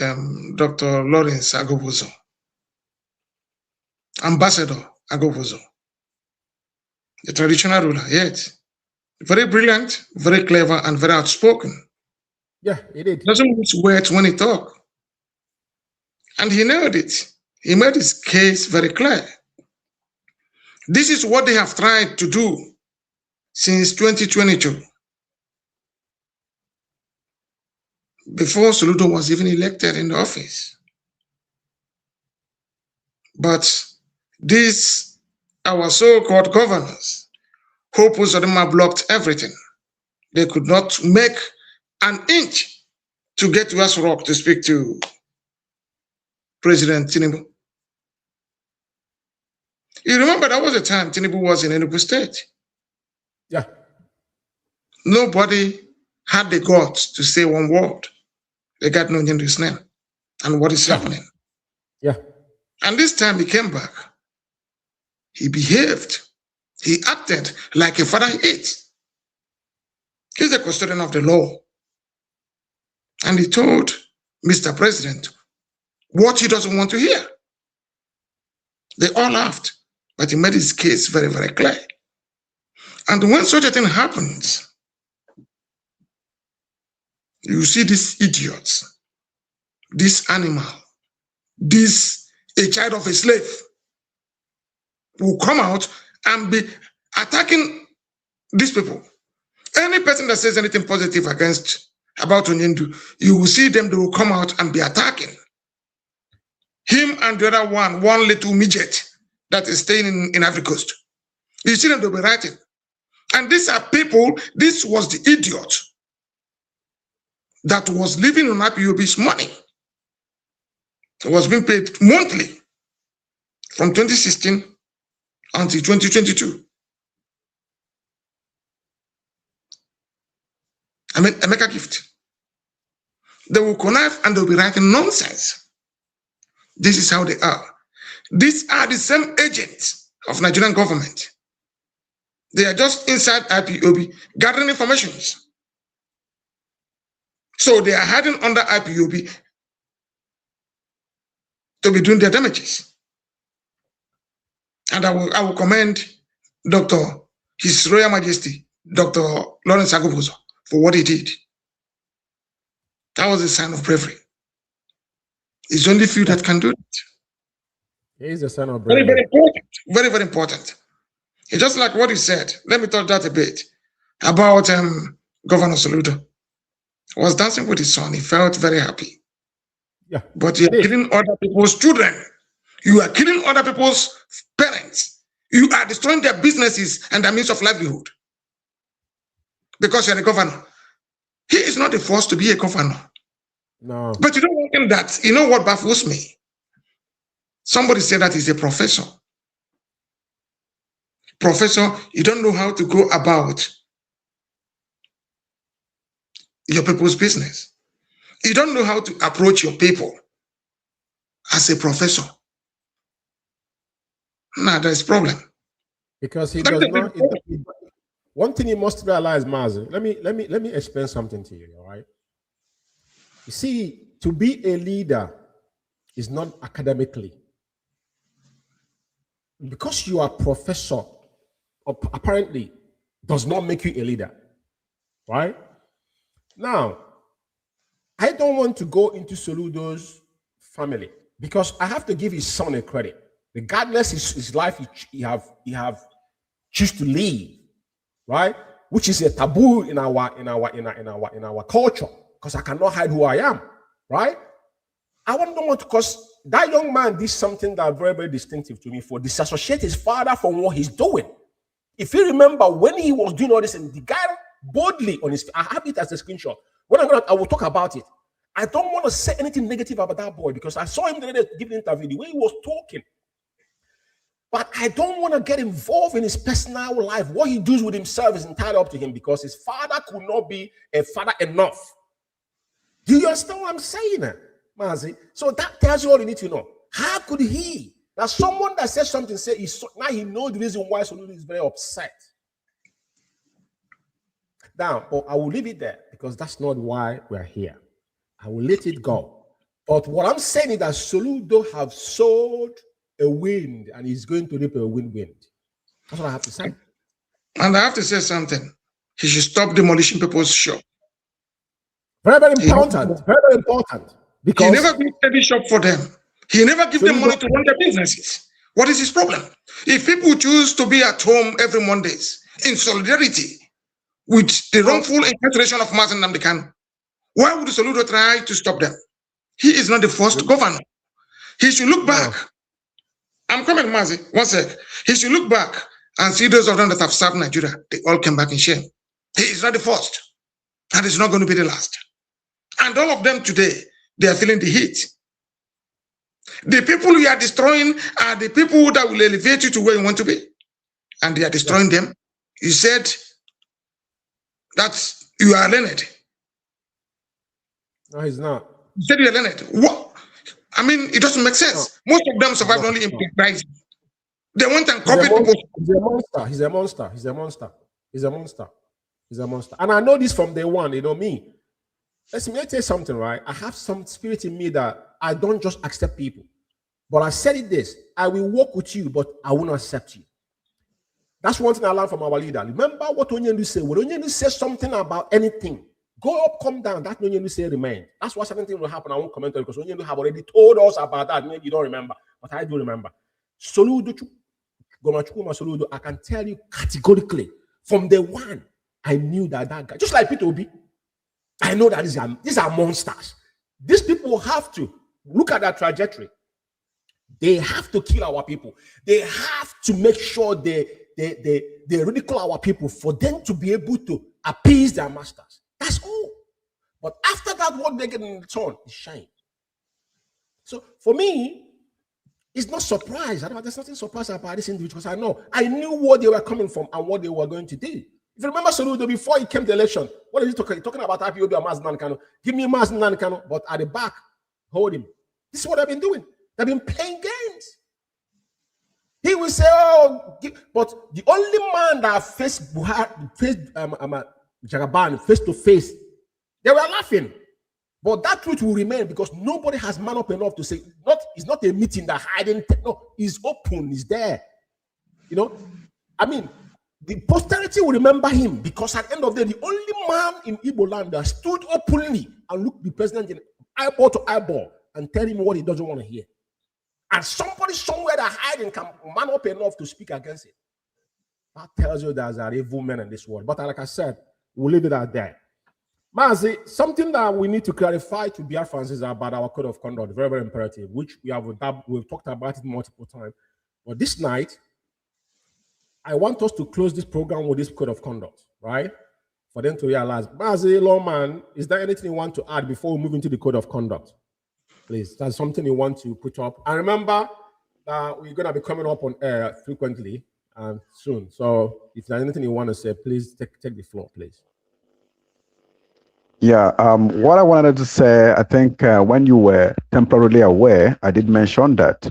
Dr. Lawrence Agobozo, Ambassador Agobozo, the traditional ruler, yet very brilliant, very clever, and very outspoken. Yeah, he did. Doesn't use words when he talks. And he nailed it. He made his case very clear. This is what they have tried to do since 2022. Before Soludo was even elected in the office. But these, our so-called governors, who Uzodinma blocked everything. They could not make an inch to get to West Rock to speak to President Tinubu. You remember that was the time Tinubu was in Enugu State. Yeah. Nobody had the guts to say one word. They got no name to his name and what is happening. Yeah. And this time he came back. He behaved. He acted like a father he is. He's the custodian of the law. And he told Mr. President what he doesn't want to hear. They all laughed, but he made his case very, very clear. And when such a thing happens, you see these idiots, this animal, a child of a slave, will come out and be attacking these people. Any person that says anything positive about Onyendu, you will see them, they will come out and be attacking him and the other one little midget that is staying in Ivory Coast. You see them, they'll be writing. And these are people, this was the idiot that was living on IPOB's money. It was being paid monthly from 2016 until 2022. I mean, I make a gift. They will connive and they'll be writing nonsense. This is how they are. These are the same agents of Nigerian government. They are just inside IPOB gathering information. So they are hiding under IPOB to be doing their damages. And I will commend His Royal Majesty, Dr. Lawrence Agobozo, for what he did. That was a sign of bravery. It's only few that can do it. He is a sign of bravery. Very, very important. Very, very important. It's just like what you said. Let me touch that a bit about Governor Soludo. He was dancing with his son. He felt very happy. Yeah. But you are killing other people's children. You are killing other people's parents. You are destroying their businesses and their means of livelihood. Because you're a governor. He is not the first to be a governor. No. But you don't want that. You know what baffles me? Somebody said that he's a professor. Professor, you don't know how to go about your people's business. You don't know how to approach your people as a professor. Nah, there's a problem. Because he does not. One thing you must realize, Mazi, let me explain something to you, all right? You see, to be a leader is not academically. Because you are a professor, apparently does not make you a leader, right? Now, I don't want to go into Soludo's family because I have to give his son a credit. Regardless his life he have choose to live, right? Which is a taboo in our culture, because I cannot hide who I am, right? I don't want to, because that young man did something that very, very distinctive to me, for disassociate his father from what he's doing. If you remember when he was doing all this, and the guy boldly on his, I have it as a screenshot. I will talk about it. I don't want to say anything negative about that boy because I saw him the other day giving an interview, the way he was talking. But I don't want to get involved in his personal life. What he does with himself is entirely up to him, because his father could not be a father enough. Do you understand what I'm saying, Mazi? So that tells you all you need to know. How could he? Now, someone that says something, now he knows the reason why Soludo is very upset. Now, but I will leave it there because that's not why we're here. I will let it go. But what I'm saying is that Soludo have sowed a wind and he's going to reap a wind. That's what I have to say. And I have to say something. He should stop demolishing people's shop. Very, very important. Very, very important. Because he never built any shop for them. He never give them money to run their businesses. What is his problem? If people choose to be at home every Mondays in solidarity with the wrongful incarceration of Mazi Nnamdi Kanu, why would Soludo try to stop them? He is not the first governor. He should look back. I'm coming, Mazi. One sec. He should look back and see those of them that have served Nigeria. They all came back in shame. He is not the first. And it's not going to be the last. And all of them today, they are feeling the heat. The people you are destroying are the people that will elevate you to where you want to be. And they are destroying them. You said that you are learned. No, he's not. You said you are learned. What? I mean, it doesn't make sense. No. Most of them survive only in paradise. They went and copied people. He's a monster. He's a monster. He's a monster. He's a monster. He's a monster. And I know this from day one. You know me. Let me tell you something, right? I have some spirit in me that I don't just accept people. But I said it this: I will walk with you, but I will not accept you. That's one thing I learned from our leader. Remember what Onyendu said. When Onyendu says something about anything, go up, come down. That Onyendu say remain. That's why certain things will happen. I won't comment on it because Onyendu have already told us about that. Maybe you don't remember, but I do remember. Soludo, I can tell you categorically from the one I knew that guy, just like Peter Obi, I know that these are monsters. These people have to look at that trajectory. They have to kill our people. They have to make sure they ridicule our people for them to be able to appease their masters. That's all. But after that, what they get in return is shame. So for me, it's not surprise. There's nothing surprising about this individual because I knew where they were coming from and what they were going to do. If you remember Soludo, before he came to the election, what is he talking? He's talking about IPOB or Mazzi Nankano. Give me Mazzi Nankano, but at the back, hold him. This is what they've been doing. They've been playing games. He will say, but the only man that faced Jagaban face to face, they were laughing. But that truth will remain because nobody has man up enough to say, it's not a meeting that hiding. No, it's open, it's there. You know, I mean, the posterity will remember him because at the end of the day, the only man in Igbo land that stood openly and looked the president in eyeball to eyeball and tell him what he doesn't want to hear. And somebody somewhere that hiding can man up enough to speak against it. That tells you there's an evil man in this world. But like I said, we'll leave it at that. Mazi, something that we need to clarify to Biafrans is about our code of conduct, very, very imperative, which we've talked about it multiple times. But this night, I want us to close this program with this code of conduct, right? For them to realize, Mazi, lawman, is there anything you want to add before we move into the code of conduct? Please, that's something you want to put up. And remember that we're going to be coming up on air frequently and soon. So if there's anything you want to say, please take the floor, please. Yeah, what I wanted to say, I think when you were temporarily aware, I did mention that,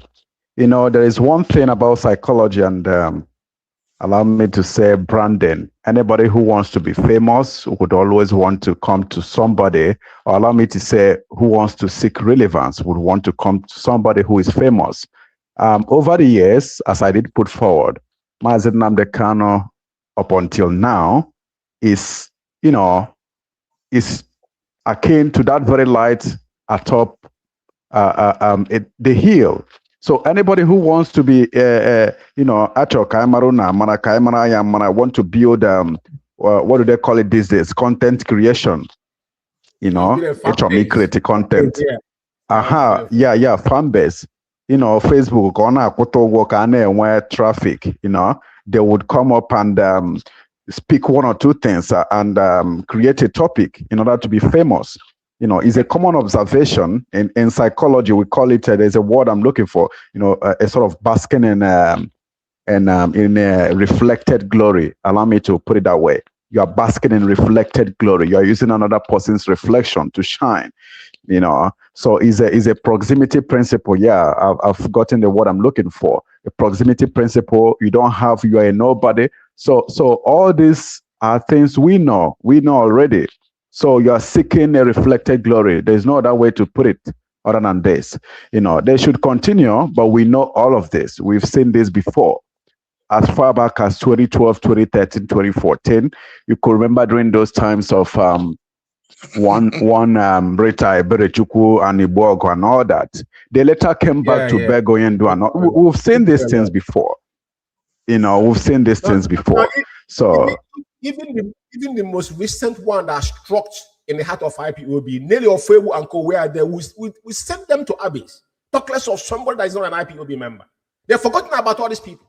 there is one thing about psychology and allow me to say branding. Anybody who wants to be famous would always want to come to somebody, or allow me to say who wants to seek relevance would want to come to somebody who is famous. Over the years, as I did put forward, Mazi Nnamdi Kanu up until now is akin to that very light atop the hill. So anybody who wants to be, want to build, what do they call it these days? Content creation. Create content. Fan base. Facebook, traffic. They would come up and speak one or two things and create a topic in order to be famous. Is a common observation in psychology. We call it, there's a word I'm looking for, a sort of basking in reflected glory. Allow me to put it that way. You are basking in reflected glory. You are using another person's reflection to shine, So is a proximity principle. Yeah, I've gotten the word I'm looking for. A proximity principle. You are a nobody. So all these are things we know already. So you are seeking a reflected glory. There's no other way to put it other than this. They should continue, but we know all of this. We've seen this before. As far back as 2012, 2013, 2014, you could remember during those times of one Rita Eberechuku and Ibogo and all that. They later came back to Begoyendu and all. We've seen these things before. We've seen these things before. So even the most recent one that struck in the heart of IPOB, Nelly Ofewu and Co, where they we sent them to abyss. Talk less of somebody that is not an IPOB member. They've forgotten about all these people.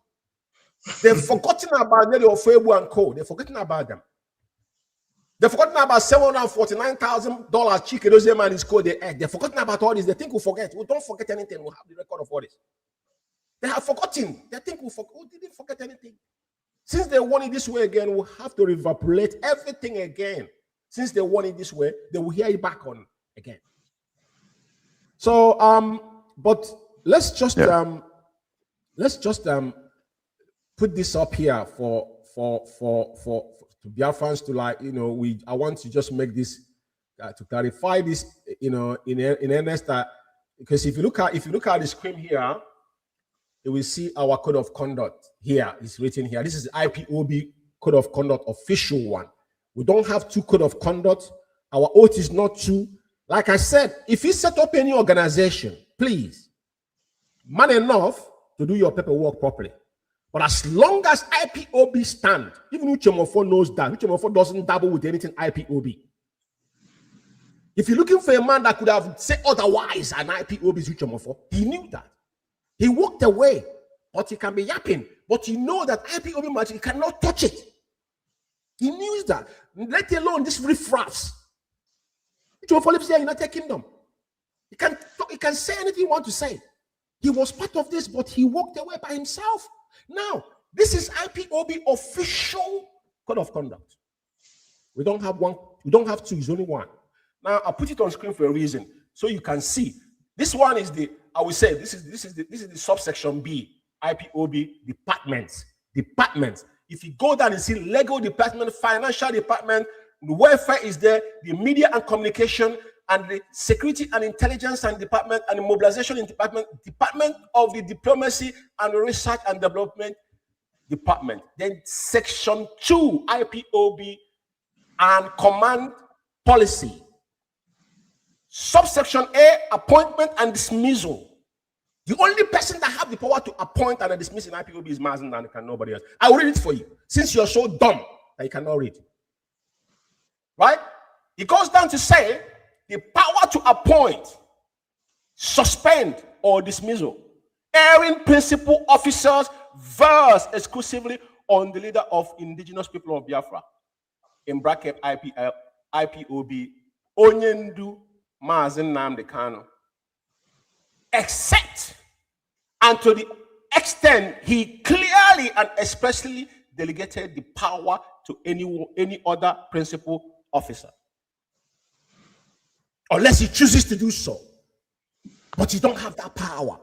They've forgotten about Nelly Ofewu and Co. They've forgotten about them. They've forgotten about $749,000 chicken those man is called the egg. They've forgotten about all this. They think we'll forget. We don't forget anything. We'll have the record of all this. They have forgotten. They think we didn't forget anything. Since they want it this way again, we'll have to evaporate everything again. Since they want it this way, they will hear it back on again. So, but let's just put this up here for to Biafrans to, like, you know, I want to just make this to clarify this, you know, in earnest, that because if you look at the screen here, you will see our code of conduct here. It's written here. This is the IPOB code of conduct, official one. We don't have two code of conduct. Our oath is not two. Like I said, if you set up any organization, please, man enough to do your paperwork properly. But as long as IPOB stand, even Uchemofo knows that. Uchemofo doesn't dabble with anything IPOB. If you're looking for a man that could have said otherwise, an IPOB is Uchemofo, he knew that. He walked away, but he can be yapping. But you know that IPOB Mazi, he cannot touch it. He knew that. Let alone this riffraffs. Uchemofo lives here in the United Kingdom. He can say anything he wants to say. He was part of this, but he walked away by himself. Now, this is IPOB official code of conduct. We don't have one, we don't have two, it's only one. Now, I put it on screen for a reason, so you can see. This one is the, I would say, this is the subsection B, IPOB departments. Departments. If you go down and see legal department, financial department, the welfare is there, the media and communication, and the security and intelligence and department, and the mobilization in department of the diplomacy and research and development department. Then section 2, IPOB and command policy. Subsection A, appointment and dismissal. The only person that have the power to appoint and dismiss in IPOB is Mazi, and nobody else. I will read it for you, since you're so dumb that you cannot read. Right? It goes down to say, the power to appoint, suspend, or dismissal, airing principal officers versed exclusively on the leader of indigenous people of Biafra, in bracket IPOB, Onyendu Mazi Nnamdi Kanu, except and to the extent he clearly and expressly delegated the power to any other principal officer. Unless he chooses to do so. But you don't have that power.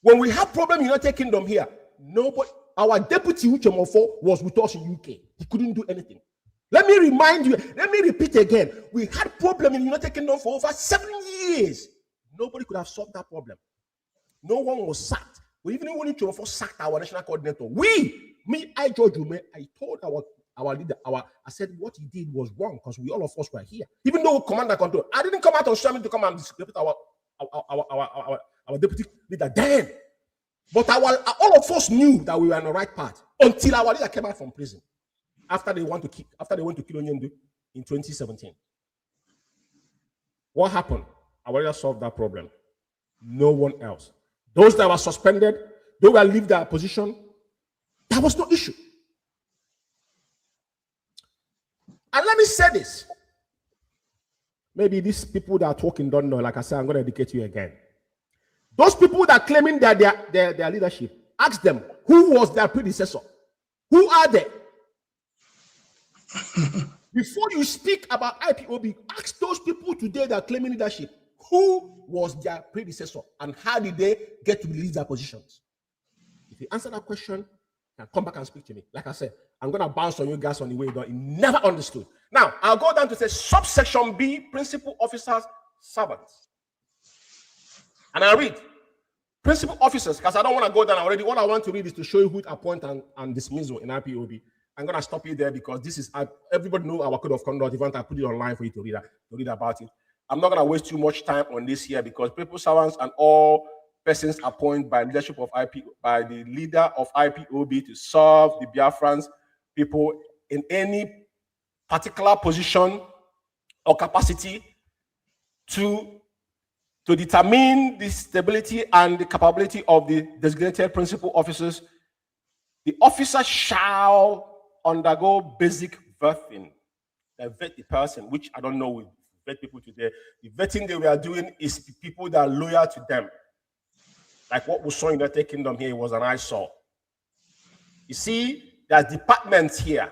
When we have problem in the United Kingdom here, nobody, our deputy Uchemofo was with us in UK. He couldn't do anything. Let me remind you, let me repeat again. We had problem in the United Kingdom for over 7 years. Nobody could have solved that problem. No one was sacked. We even when Uchemofo sacked our national coordinator, I, George Umeh, I told our leader, I said what he did was wrong because all of us were here. Even though commander control, I didn't come out on Sherman to come and discredit our deputy leader then. But all of us knew that we were on the right path until our leader came out from prison after they went to kill Onyendu in 2017. What happened? Our leader solved that problem. No one else. Those that were suspended, they will leave their position. There was no issue. And let me say this. Maybe these people that are talking don't know. Like I said, I'm going to educate you again. Those people that are claiming that their leadership, ask them, who was their predecessor? Who are they? Before you speak about IPOB, ask those people today that are claiming leadership, who was their predecessor and how did they get to lead their positions? If you answer that question, come back and speak to me. Like I said, I'm going to bounce on you guys on the way down. You never understood. Now, I'll go down to say subsection B, principal officers, servants. And I'll read principal officers, because I don't want to go down already. What I want to read is to show you who to appoint and dismissal in IPOB. I'm going to stop you there because this is, everybody know our code of conduct. If you want, I put it online for you to read about it. I'm not going to waste too much time on this here because principal servants and all persons appointed by leadership of by the leader of IPOB to serve the Biafrans people in any particular position or capacity to determine the stability and the capability of the designated principal officers. The officer shall undergo basic birthing. vet the person, which I don't know with vet people today. The vetting they were doing is people that are loyal to them. Like what we saw in the United Kingdom here was an eyesore. You see, there's departments here.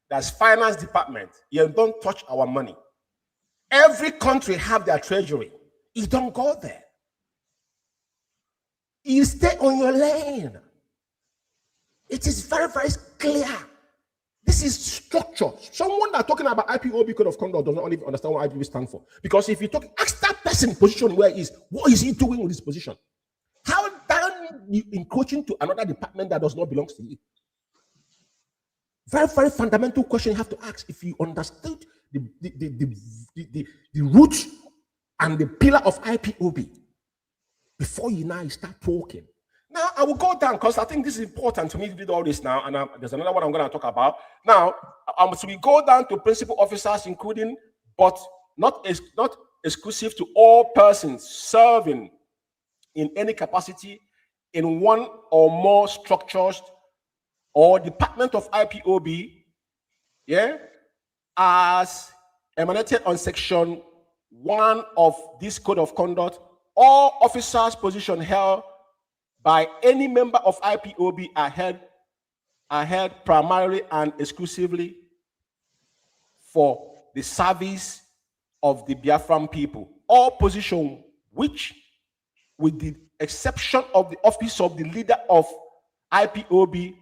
There's finance department. You don't touch our money. Every country have their treasury. You don't go there. You stay on your lane. It is very, very clear. This is structure. Someone that's talking about IPOB code of conduct does not even understand what IPOB stands for. Because if you talk, ask that person position where he is, what is he doing with his position? How can you encroaching to another department that does not belong to you? Very, very fundamental question you have to ask. If you understood the root and the pillar of IPOB before you now start talking. Now, I will go down because I think this is important to me to do all this now. And there's another one I'm going to talk about. Now, so we go down to principal officers, including, but not exclusive to all persons serving in any capacity in one or more structures or department of IPOB, yeah, as emanated on section 1 of this code of conduct. All officers' position held by any member of IPOB are held primarily and exclusively for the service of the Biafran people. All positions which, with the exception of the office of the leader of IPOB,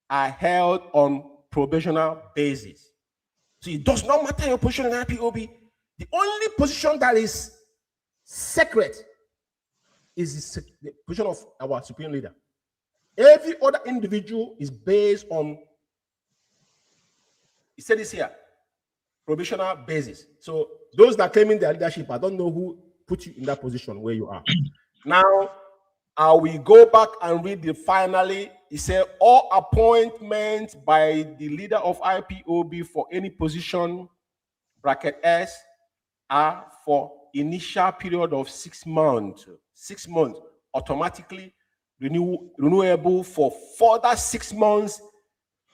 are held on probational basis. So it does not matter your position in IPOB. The only position that is secret is the position of our supreme leader. Every other individual is based on, he said this here, probational basis. So those that came in their leadership, I don't know who put you in that position where you are. Now, I will go back and read the finally. He said, all appointments by the leader of IPOB for any position, bracket S, are for initial period of 6 months. 6 months, automatically renewable for further 6 months,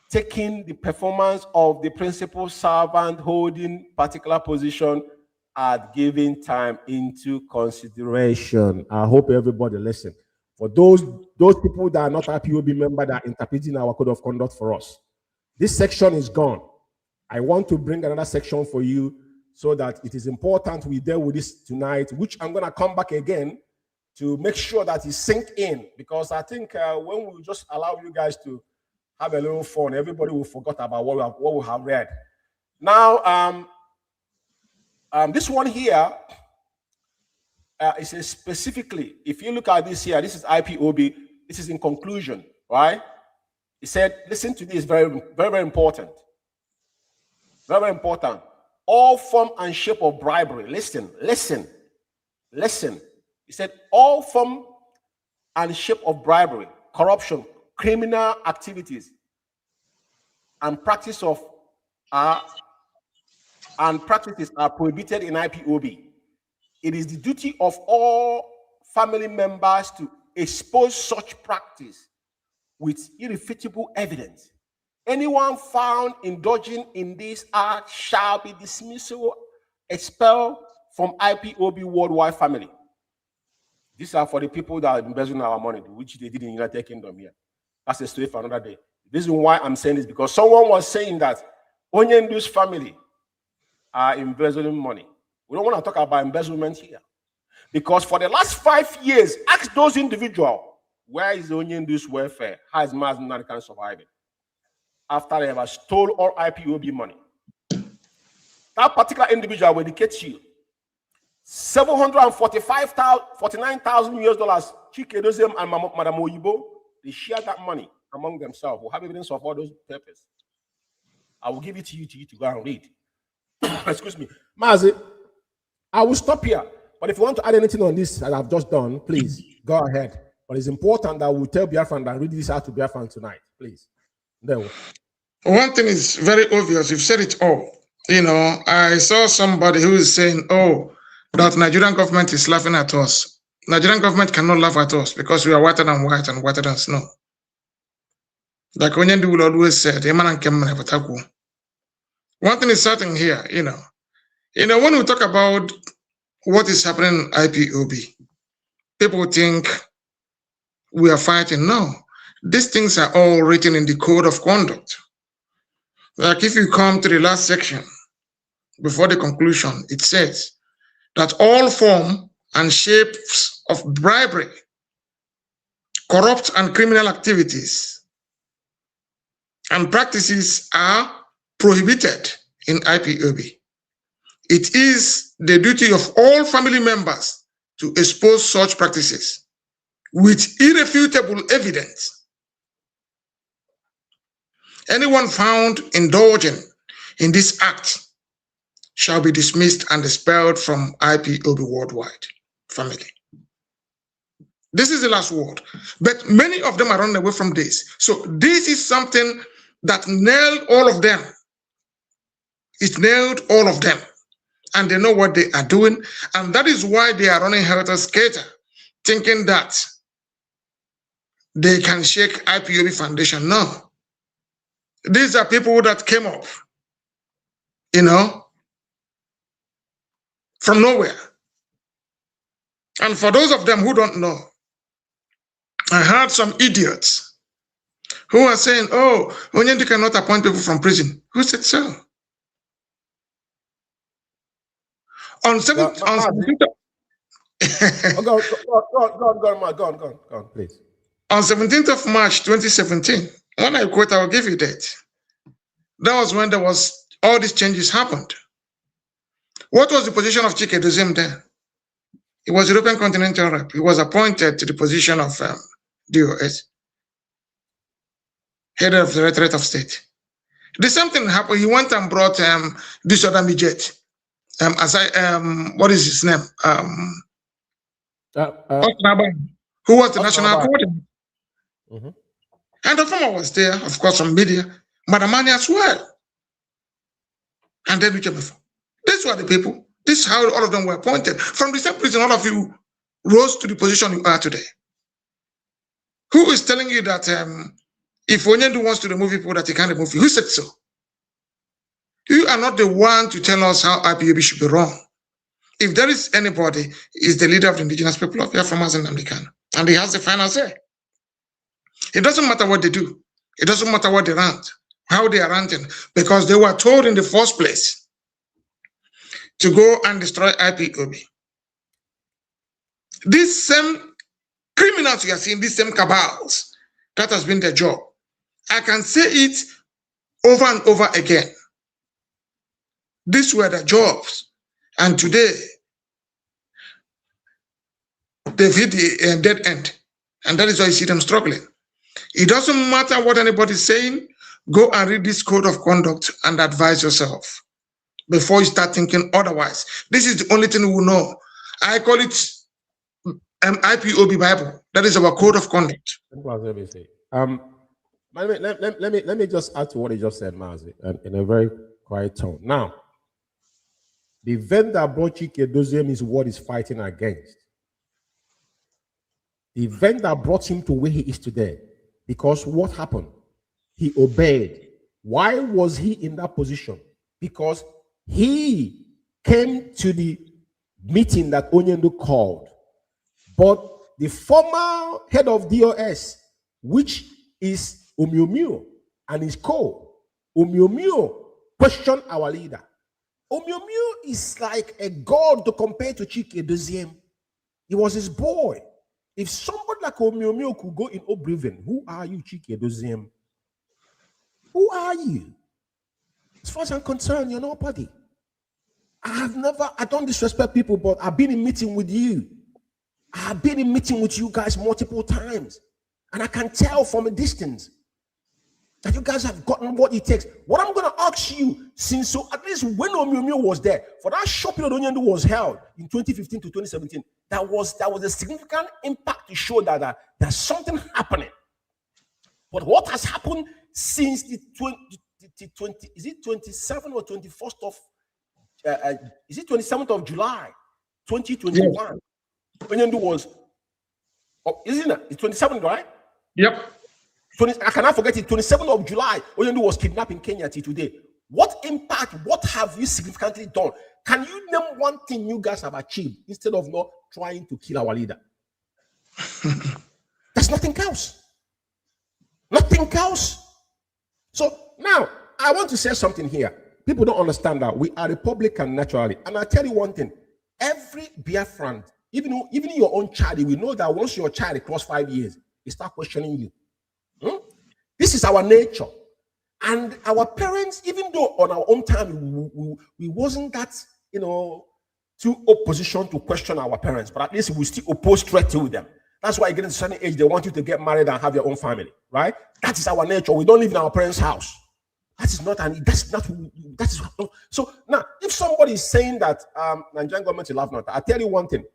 taking the performance of the principal servant holding particular position at given time into consideration. I hope everybody listen. For those people that are not IPOB member that are interpreting our code of conduct for us, this section is gone. I want to bring another section for you so that it is important we deal with this tonight, which I'm going to come back again to make sure that it sink in, because I think when we just allow you guys to have a little fun, everybody will forget about what we have read. Now, this one here is specifically, if you look at this here, this is IPOB, this is in conclusion, right? He said, listen to this, very, very, very important. Very, very important. All form and shape of bribery. Listen. He said, all form and shape of bribery, corruption, criminal activities, and practices are prohibited in IPOB. It is the duty of all family members to expose such practice with irrefutable evidence. Anyone found indulging in this act shall be dismissed, expelled from IPOB worldwide family. These are for the people that are embezzling our money, which they did in the United Kingdom here. That's a story for another day. The reason why I'm saying this because someone was saying that Onyendu's family are embezzling money. We don't want to talk about embezzlement here. Because for the last 5 years, ask those individuals, where is Onyendu's welfare? How is Mazi surviving? After they have stole all IPOB money. That particular individual will educate you. $749,000 Chike Dozem and Madam Oyibo, they share that money among themselves. We'll have evidence of all those papers. I will give it to you to go and read. Excuse me. Mazi, I will stop here. But if you want to add anything on this that I've just done, please go ahead. But it's important that we tell Biafran that read this out to Biafran tonight, please. There we go. One thing is very obvious. You've said it all. You know, I saw somebody who is saying, oh, that Nigerian government is laughing at us. Nigerian government cannot laugh at us because we are whiter than white and whiter than snow. Like Onyendu will always say, one thing is certain here, when we talk about what is happening in IPOB, people think we are fighting. No, these things are all written in the code of conduct. Like if you come to the last section, before the conclusion, it says that all form and shapes of bribery, corrupt and criminal activities and practices are prohibited in IPOB. It is the duty of all family members to expose such practices with irrefutable evidence. Anyone found indulging in this act shall be dismissed and expelled from IPOB worldwide family. This is the last word, but many of them are running away from this. So this is something that nailed all of them. It nailed all of them, and they know what they are doing, and that is why they are running helter-skelter, thinking that they can shake IPOB foundation. No. These are people that came up, from nowhere. And for those of them who don't know, I heard some idiots who are saying, oh, Onyendu cannot appoint people from prison. Who said so? On 17th, Go on, please. On 17th of March 2017, when I quote, I will give you that. That was when all these changes happened. What was the position of Chike Doziem then? He was European Continental Rep. He was appointed to the position of DOS, head of the Directorate of State. The same thing happened. He went and brought this other midget. What is his name? Who was the national coordinator. Mm-hmm. And the former was there, of course, from media, Madamani as well. And then we came before. These were the people. This is how all of them were appointed. From the same prison, all of you rose to the position you are today. Who is telling you that if Onyendu wants to remove people, that he can't remove you? Who said so? You are not the one to tell us how IPOB should be run. If there is anybody, is the leader of the indigenous people of Biafra, Mazi and he has the final say. It doesn't matter what they do. It doesn't matter what they rant, how they are ranting, because they were told in the first place to go and destroy IPOB. These same criminals you are seeing, these same cabals, that has been their job. I can say it over and over again. These were their jobs. And today, they've hit the dead end. And that is why you see them struggling. It doesn't matter what anybody is saying. Go and read this code of conduct and advise yourself before you start thinking otherwise. This is the only thing we know. I call it IPOB Bible. That is our code of conduct. Let me just add to what he just said, Mazi, in a very quiet tone. Now, the event that brought Chike Doziem is what he's fighting against. The event that brought him to where he is today. Because what happened? He obeyed. Why was he in that position? Because he came to the meeting that Onyendu called. But the former head of DOS, which is Umeh and his Umeh questioned our leader. Umeh is like a god to compare to Chike Doziem. He was his boy. If somebody like Umeh could go in oblivion, who are you, Chike Doziem? Who are you? As far as I'm concerned, you're nobody. I don't disrespect people, but I've been in meeting with you. I've been in meeting with you guys multiple times. And I can tell from a distance that you guys have gotten what it takes. What I'm going to ask you, since so at least when Umeh was there, for that short period Onyendu was held in 2015 to 2017, that was a significant impact to show that there's something happening. But what has happened since the 27th or 21st of is it 27th of July 2021? Yes. Onyendu was, isn't it? It's 27th, right? Yep. I cannot forget it. 27th of July, Onyendu was kidnapped in Kenya till today. What impact, what have you significantly done? Can you name one thing you guys have achieved instead of not trying to kill our leader? There's nothing else. Nothing else. So now, I want to say something here. People don't understand that we are Republican naturally. And I'll tell you one thing. Every Biafran, even your own child, we know that once your child across 5 years, they start questioning you. This is our nature. And our parents, even though on our own time, we wasn't that, too opposition to question our parents, but at least we still oppose straight to them. That's why you get to a certain age, they want you to get married and have your own family, right? That is our nature. We don't live in our parents' house. That is not, so now, if somebody is saying that Nigerian government will have not, I'll tell you one thing.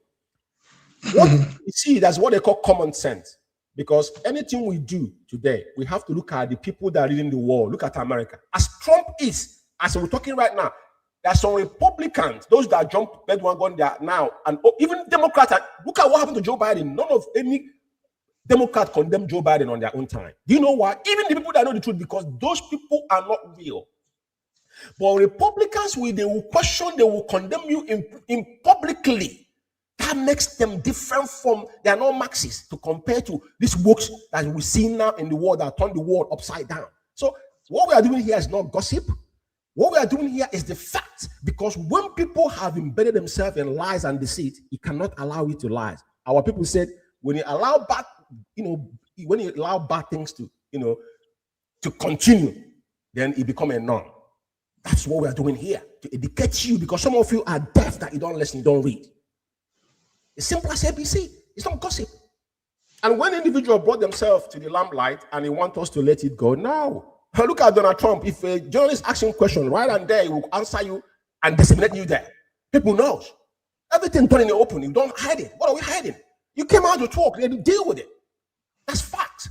What you see, that's what they call common sense. Because anything we do today, we have to look at the people that are leading the world. Look at America. As Trump is, as we're talking right now, there are some Republicans, those that jump bandwagon there now, and even Democrats. Look at what happened to Joe Biden. None of any Democrat condemned Joe Biden on their own time. Do you know why? Even the people that know the truth, because those people are not real. But Republicans, they will question, they will condemn you in publicly. That makes them different from, they are not Marxists to compare to these books that we see now in the world that turn the world upside down. So what we are doing here is not gossip. What we are doing here is the fact, because when people have embedded themselves in lies and deceit, you cannot allow it to lie. Our people said, when you allow bad, when you allow bad things to, to continue, then it becomes a norm. That's what we are doing here, to educate you, because some of you are deaf that you don't listen, you don't read. It's simple as ABC. It's not gossip. And when individuals brought themselves to the limelight and they want us to let it go, now look at Donald Trump. If a journalist asks him a question right and there, he will answer you and disseminate you there. People know. Everything done in the open. You don't hide it. What are we hiding? You came out to talk. Then deal with it. That's fact.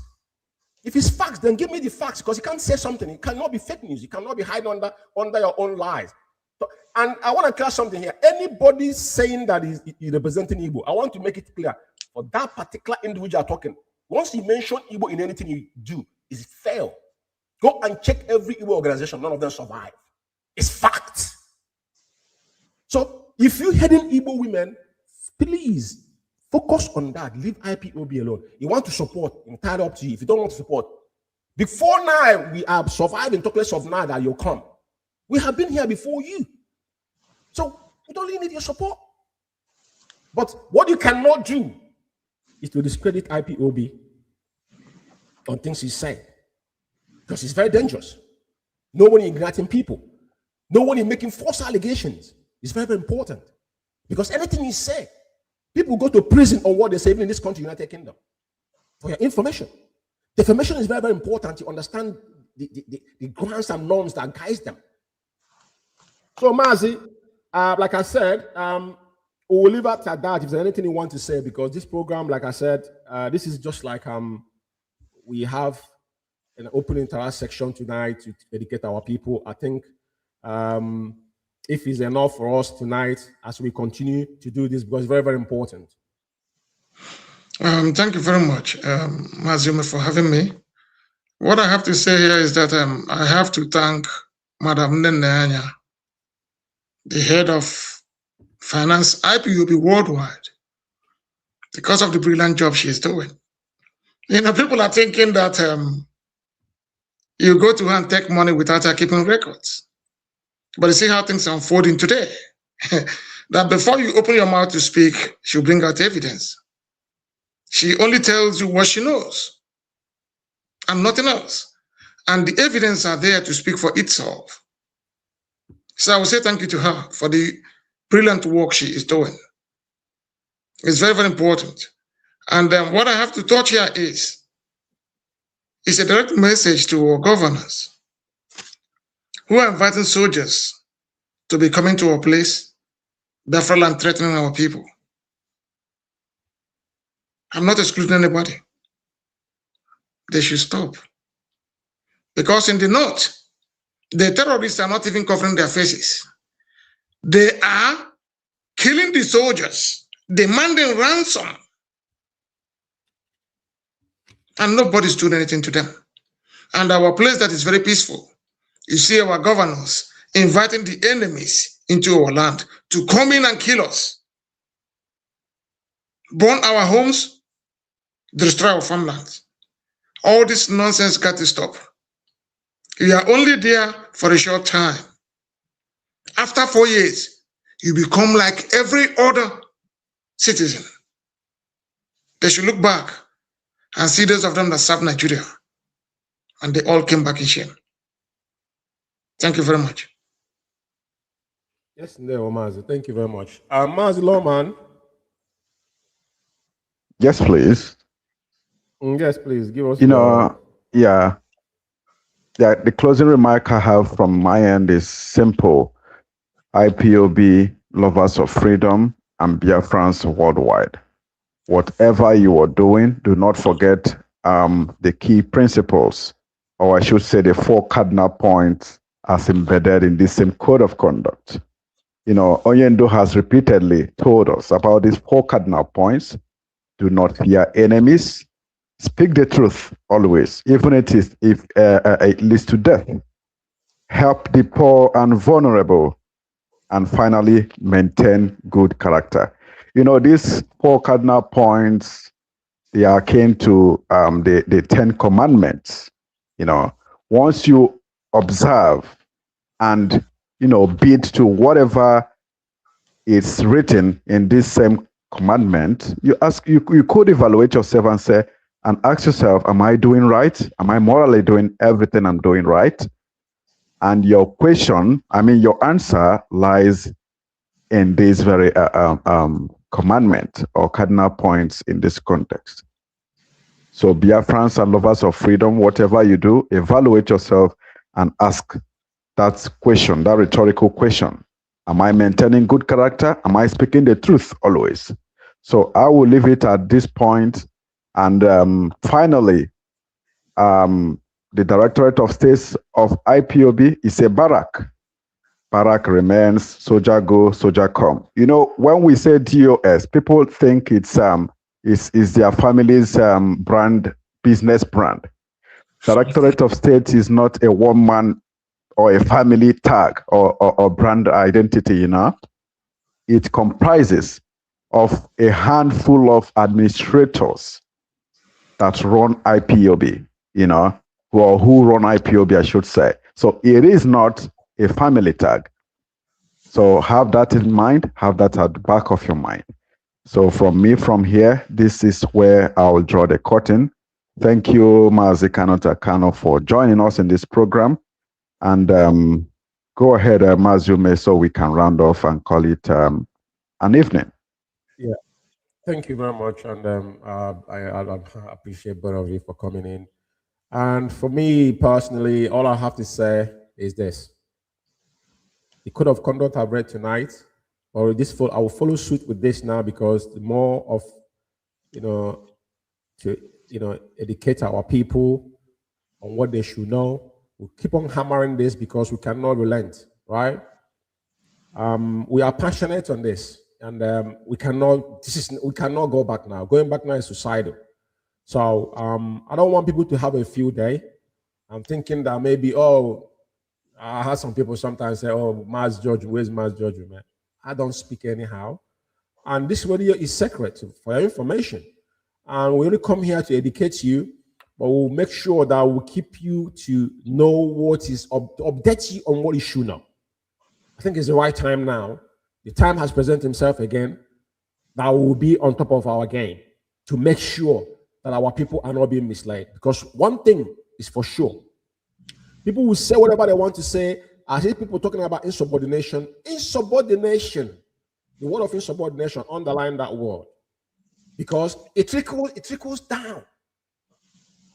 If it's facts, then give me the facts, because you can't say something. It cannot be fake news. You cannot be hiding under your own lies. And I want to clear something here. Anybody saying that is representing Igbo, I want to make it clear. For that particular individual talking, once you mention Igbo in anything you do, is fail. Go and check every Igbo organization. None of them survive. It's fact. So if you're heading Igbo women, please focus on that. Leave IPOB alone. You want to support, entirely up to you. If you don't want to support, before now, we are surviving, talk less of now that you'll come. We have been here before you. So we don't really need your support. But what you cannot do is to discredit IPOB on things he said, because it's very dangerous. No one igniting people. No one making false allegations. It's very, very important. Because anything you say, people go to prison on what they say, even in this country, United Kingdom, for your information. Defamation is very, very important to understand the grounds and norms that guide them. So, Mazi, like I said, we'll leave it at that. If there's anything you want to say, because this program, like I said, this is just like we have an open interact section tonight to educate our people. I think if it's enough for us tonight as we continue to do this, because it's very, very important. Thank you very much, Mazzi, for having me. What I have to say here is that I have to thank Madam Nenanya, the head of finance IPOB worldwide, because of the brilliant job she is doing. People are thinking that you go to her and take money without her keeping records. But you see how things are unfolding today. That before you open your mouth to speak, she'll bring out evidence. She only tells you what she knows and nothing else. And the evidence are there to speak for itself. So I will say thank you to her for the brilliant work she is doing. It's very, very important. And what I have to touch here is a direct message to our governors who are inviting soldiers to be coming to our place, Biafra land, threatening our people. I'm not excluding anybody. They should stop. Because in the north, the terrorists are not even covering their faces. They are killing the soldiers, demanding ransom. And nobody's doing anything to them. And our place that is very peaceful You see our governors inviting the enemies into our land to come in and kill us, burn our homes, destroy our farmlands. All this nonsense got to stop. You are only there for a short time. After 4 years, you become like every other citizen. They should look back and see those of them that served Nigeria, and they all came back in shame. Thank you very much. Yes, no, Mazi. Thank you very much. Mazi Lawman. Yes, please. Yes, please give us. Yeah. The closing remark I have from my end is simple. IPOB, lovers of freedom, and Biafrans worldwide. Whatever you are doing, do not forget the key principles, or I should say the 4 cardinal points as embedded in this same code of conduct. Oyendo has repeatedly told us about these 4 cardinal points. Do not fear enemies. Speak the truth always, even if it leads to death. Help the poor and vulnerable. And finally, maintain good character. These 4 cardinal points, they are akin to the 10 commandments. Once you observe and, bid to whatever is written in this same commandment, you could evaluate yourself and ask yourself, am I doing right? Am I morally doing everything I'm doing right? And your answer lies in this very commandment or cardinal points in this context. So Biafrans and lovers of freedom, whatever you do, evaluate yourself and ask that question, that rhetorical question. Am I maintaining good character? Am I speaking the truth always? So I will leave it at this point. And finally, the Directorate of States of IPOB is a barrack. Barrack remains, soldier go, soldier come. When we say DOS, people think it's their family's business brand. Directorate of State is not a one-man or a family tag or brand identity, It comprises of a handful of administrators that run IPOB, who run IPOB, I should say. So it is not a family tag. So have that in mind, have that at the back of your mind. So from here, this is where I'll draw the curtain. Thank you, Mazi Kano, for joining us in this program. And go ahead, Mazi, so we can round off and call it an evening. Yeah. Thank you very much, and I appreciate both of you for coming in. And for me personally, all I have to say is this: the code of conduct I've read tonight, or I will follow suit with this now, because the more of to educate our people on what they should know. We'll keep on hammering this because we cannot relent, right? We are passionate on this. And we cannot go back now. Going back now is suicidal. So I don't want people to have a field day. I'm thinking that maybe, I had some people sometimes say, Mass George, where's Mass George, man? I don't speak anyhow. And this radio is sacred for your information. And we only come here to educate you, but we'll make sure that we'll keep you to know what is, to update you on what you should know. I think it's the right time now. The time has presented himself again that we will be on top of our game to make sure that our people are not being misled. Because one thing is for sure. People will say whatever they want to say. I hear people talking about insubordination. Insubordination. The word of insubordination, underline that word. Because it trickles down.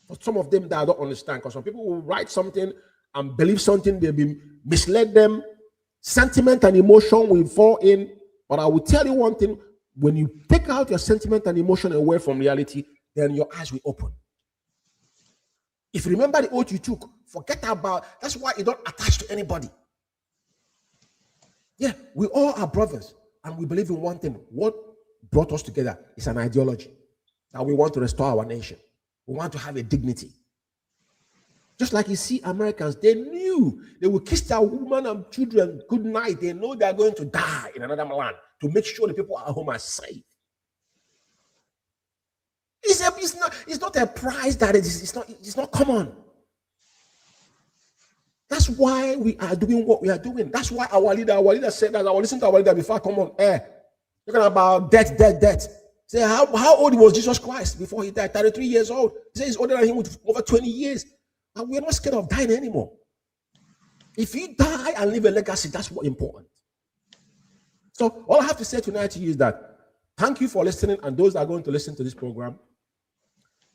For some of them that I don't understand. Because some people will write something and believe something, they've been misled them. Sentiment and emotion will fall in, but I will tell you one thing: when you take out your sentiment and emotion away from reality, then your eyes will open. If you remember the oath you took, forget about. That's why you don't attach to anybody. Yeah, we all are brothers, and we believe in one thing. What brought us together is an ideology that we want to restore our nation. We want to have a dignity. Just like you see Americans, they knew they will kiss their women and children good night. They know they are going to die in another land to make sure the people at home are safe. It's not a prize that it's not common. That's why we are doing what we are doing. That's why our leader said that. I will listen to our leader before I come on air. Talking about death. Say, how old was Jesus Christ before he died? 33 years old. He says he's older than him with over 20 years. And we're not scared of dying anymore. If you die and leave a legacy, that's what's important. So all I have to say tonight to you is that thank you for listening, and those that are going to listen to this program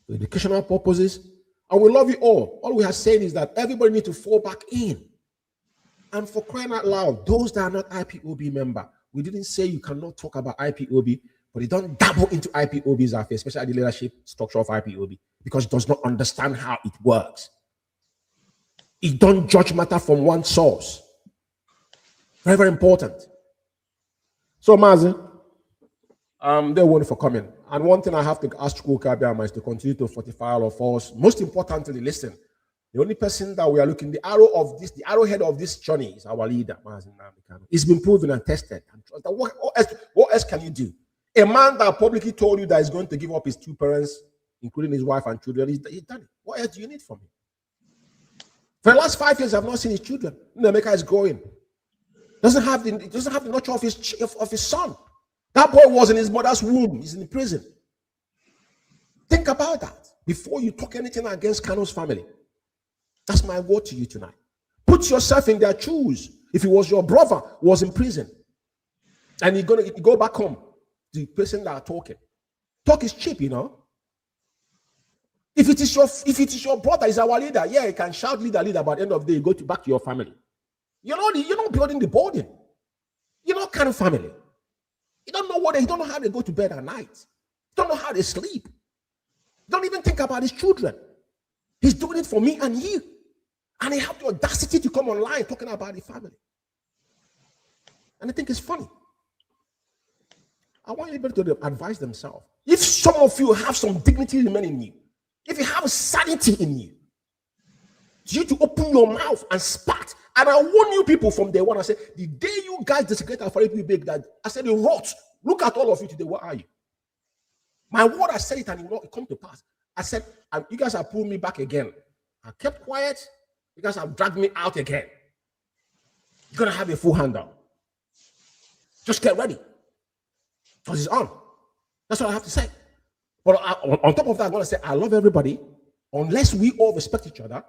for educational purposes. And we love you all. All we have said is that everybody needs to fall back in. And for crying out loud, those that are not IPOB member, we didn't say you cannot talk about IPOB, but you don't dabble into IPOB's affairs, especially the leadership structure of IPOB, because it does not understand how it works. It don't judge matter from one source. Very, very important. So, Mazi, they're waiting for coming. And one thing I have to ask Chukwuka is to continue to fortify all of us. Most importantly, listen, the only person that we are looking, the arrowhead of this journey is our leader, Mazi. It's been proven and tested. What else can you do? A man that publicly told you that he's going to give up his two parents, including his wife and children, he's done it. What else do you need from him? For the last 5 years, I've not seen his children. Nemeka is growing. Doesn't have the nurture of his son. That boy was in his mother's womb. He's in prison. Think about that before you talk anything against Kano's family. That's my word to you tonight. Put yourself in their shoes. If it was your brother who was in prison, and you're gonna go back home, the person that are talking. Talk is cheap, you know. If it is your brother, is our leader, yeah, you can shout leader, but at the end of the day, you go back to your family. You're not building the building. You're not kind of family. You don't know how they go to bed at night. You don't know how they sleep. You don't even think about his children. He's doing it for me and you. And he have the audacity to come online talking about the family. And I think it's funny. I want everybody to advise themselves. If some of you have some dignity remaining in you, if you have sanity in you, you to open your mouth and spat. And I warn you people from day one. I said, the day you guys desecrate our family big, that I said, you rot. Look at all of you today. What are you? My word, I said it and it will not come to pass. I said, you guys have pulled me back again. I kept quiet. You guys have dragged me out again. You're going to have a full handout. Just get ready. Because it's on. That's what I have to say. But on top of that, I'm going to say, I love everybody. Unless we all respect each other,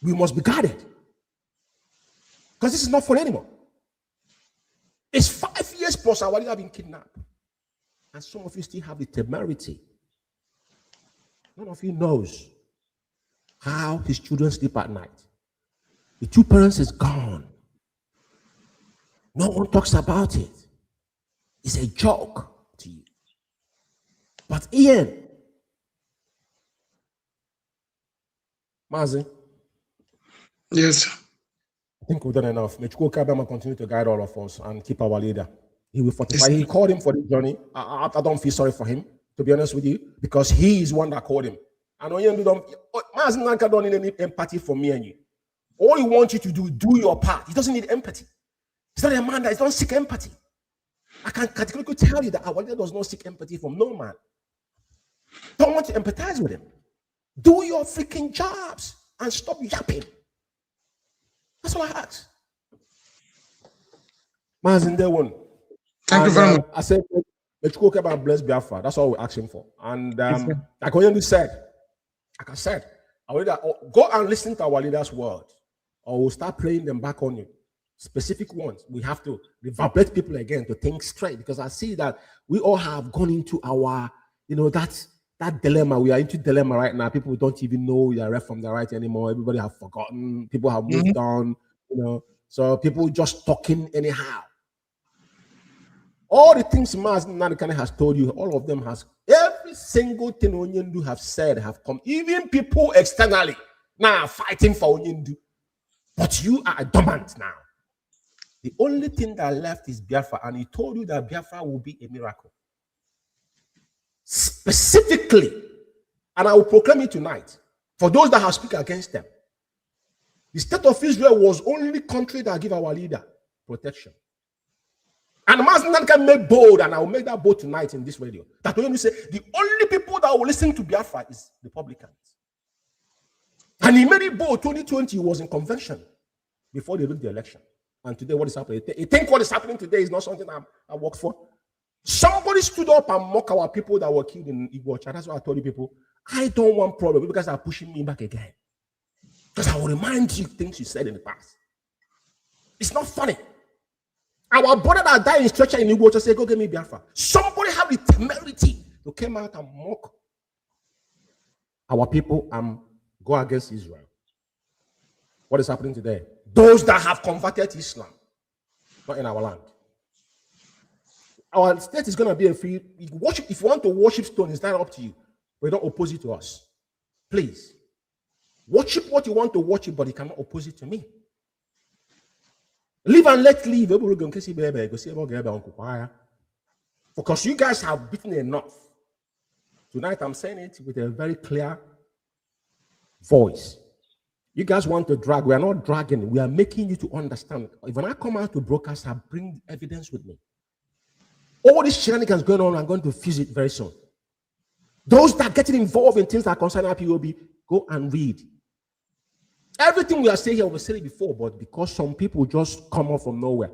we must be guarded. Because this is not fun anymore. It's 5 years plus our leader have been kidnapped. And some of you still have the temerity. None of you knows how his children sleep at night. The two parents is gone. No one talks about it. It's a joke to you. But Ian, Mazi. Yes. I think we've done enough. May Chukwuka continue to guide all of us and keep our leader. He will fortify. He called him for the journey. I don't feel sorry for him, to be honest with you, because he is one that called him. And Mazi Nanka don't need any empathy from me and you. All he wants you to do your part. He doesn't need empathy. He's not a man that doesn't seek empathy. I can categorically tell you that our leader does not seek empathy from no man. Don't want to empathize with him. Do your freaking jobs and stop yapping. That's all I ask. Man's in there one. Thank you very much. I said, let's go about bless Biafra. That's all we're asking for. And like Oyenu said, like I said, our leader, go and listen to our leader's words, or we'll start playing them back on you. Specific ones. We have to reverberate people again to think straight, because I see that we all have gone into our, that dilemma. We are into dilemma right now. People don't even know the left from the right anymore. Everybody have forgotten. People have moved on, So people just talking anyhow. All the things Mazi Nanka has told you, all of them every single thing Onyendu have said have come. Even people externally now fighting for Onyendu. But you are dormant now. The only thing that left is Biafra, and he told you that Biafra will be a miracle. Specifically, and I will proclaim it tonight, For those that have spoken against them, the state of Israel was only the country that give our leader protection. And Mazzi can make bold, and I will make that bold tonight in this radio. That when you say the only people that will listen to Biafra is Republicans. And he made it bold. 2020 was in convention before they rigged the election. And today, what is happening? You think what is happening today is not something I work for? Somebody stood up and mocked our people that were killed in Igbo. That's why I told you people, I don't want problem. You guys are pushing me back again. Because I will remind you things you said in the past. It's not funny. Our brother that died in stretcher in Igbo just say, go get me Biafra. Somebody have the temerity to come out and mock our people and go against Israel. What is happening today? Those that have converted to Islam, not in our land. Our state is going to be a free worship. If you want to worship stone, it's not up to you. But don't oppose it to us. Please. Worship what you want to worship, but you cannot oppose it to me. Live and let live. Because you guys have beaten enough. Tonight I'm saying it with a very clear voice. You guys want to drag. We are not dragging. We are making you to understand. If when I come out to broadcast, I bring evidence with me. All these shenanigans going on, I'm going to fuse it very soon. Those that are getting involved in things that concern IPOB, go and read. Everything we are saying here, we said it before, but because some people just come up from nowhere.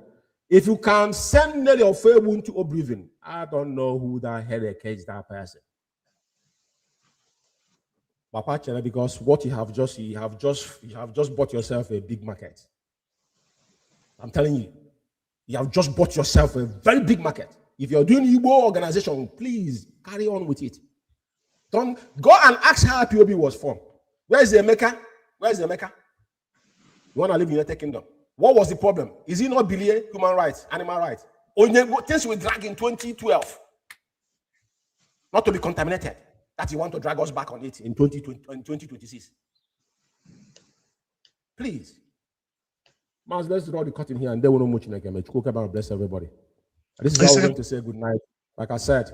If you can send Nelly or Fairwood into oblivion, I don't know who that headache is that person. Papa, because what you have just bought yourself a big market. I'm telling you, you have just bought yourself a very big market. If you're doing Igbo organization, please carry on with it. Don't go and ask how IPOB was formed. Where's the Emeka? Where's the Emeka? You want to live in the United Kingdom? What was the problem? Is it not Billy, human rights, animal rights? Things we drag in 2012, not to be contaminated. That you want to drag us back on it in 2026. Please. Mazzi, let's draw the curtain here and then we'll know much again. Bless everybody. This is how we're going to say good night. Like I said,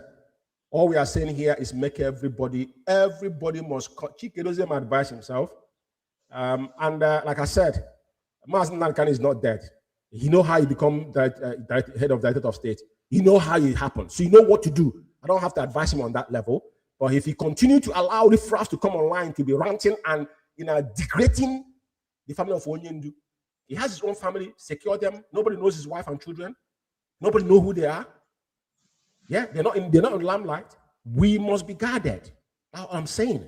all we are saying here is make everybody must Chikedozie advise himself. Like I said, Mazzi Nankan is not dead. He know how he become head of Directorate of State. He know how it happened. So you know what to do. I don't have to advise him on that level. But if he continue to allow the fraud to come online to be ranting and degrading the family of Onyendu, he has his own family, secure them. Nobody knows his wife and children. Nobody knows who they are. Yeah, they're not in limelight. We must be guarded. That's what I'm saying.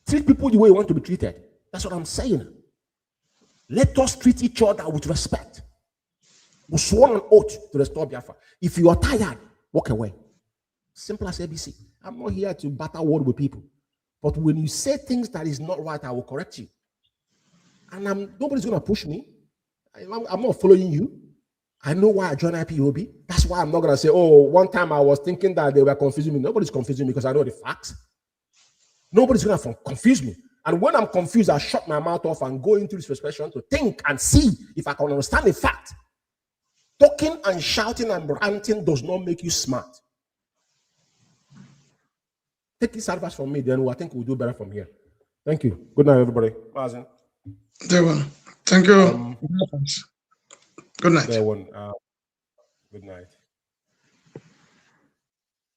Treat people the way you want to be treated. That's what I'm saying. Let us treat each other with respect. We sworn an oath to restore Biafra. If you are tired, walk away. Simple as ABC. I'm not here to battle word with people. But when you say things that is not right, I will correct you. And nobody's going to push me. I'm not following you. I know why I joined IPOB. That's why I'm not going to say, oh, one time I was thinking that they were confusing me. Nobody's confusing me because I know the facts. Nobody's going to confuse me. And when I'm confused, I shut my mouth off and go into this expression to think and see if I can understand the fact. Talking and shouting and ranting does not make you smart. Take this advice from me, then I think we'll do better from here. Thank you. Good night, everybody. Mazzi. Thank you. Good night. Good night.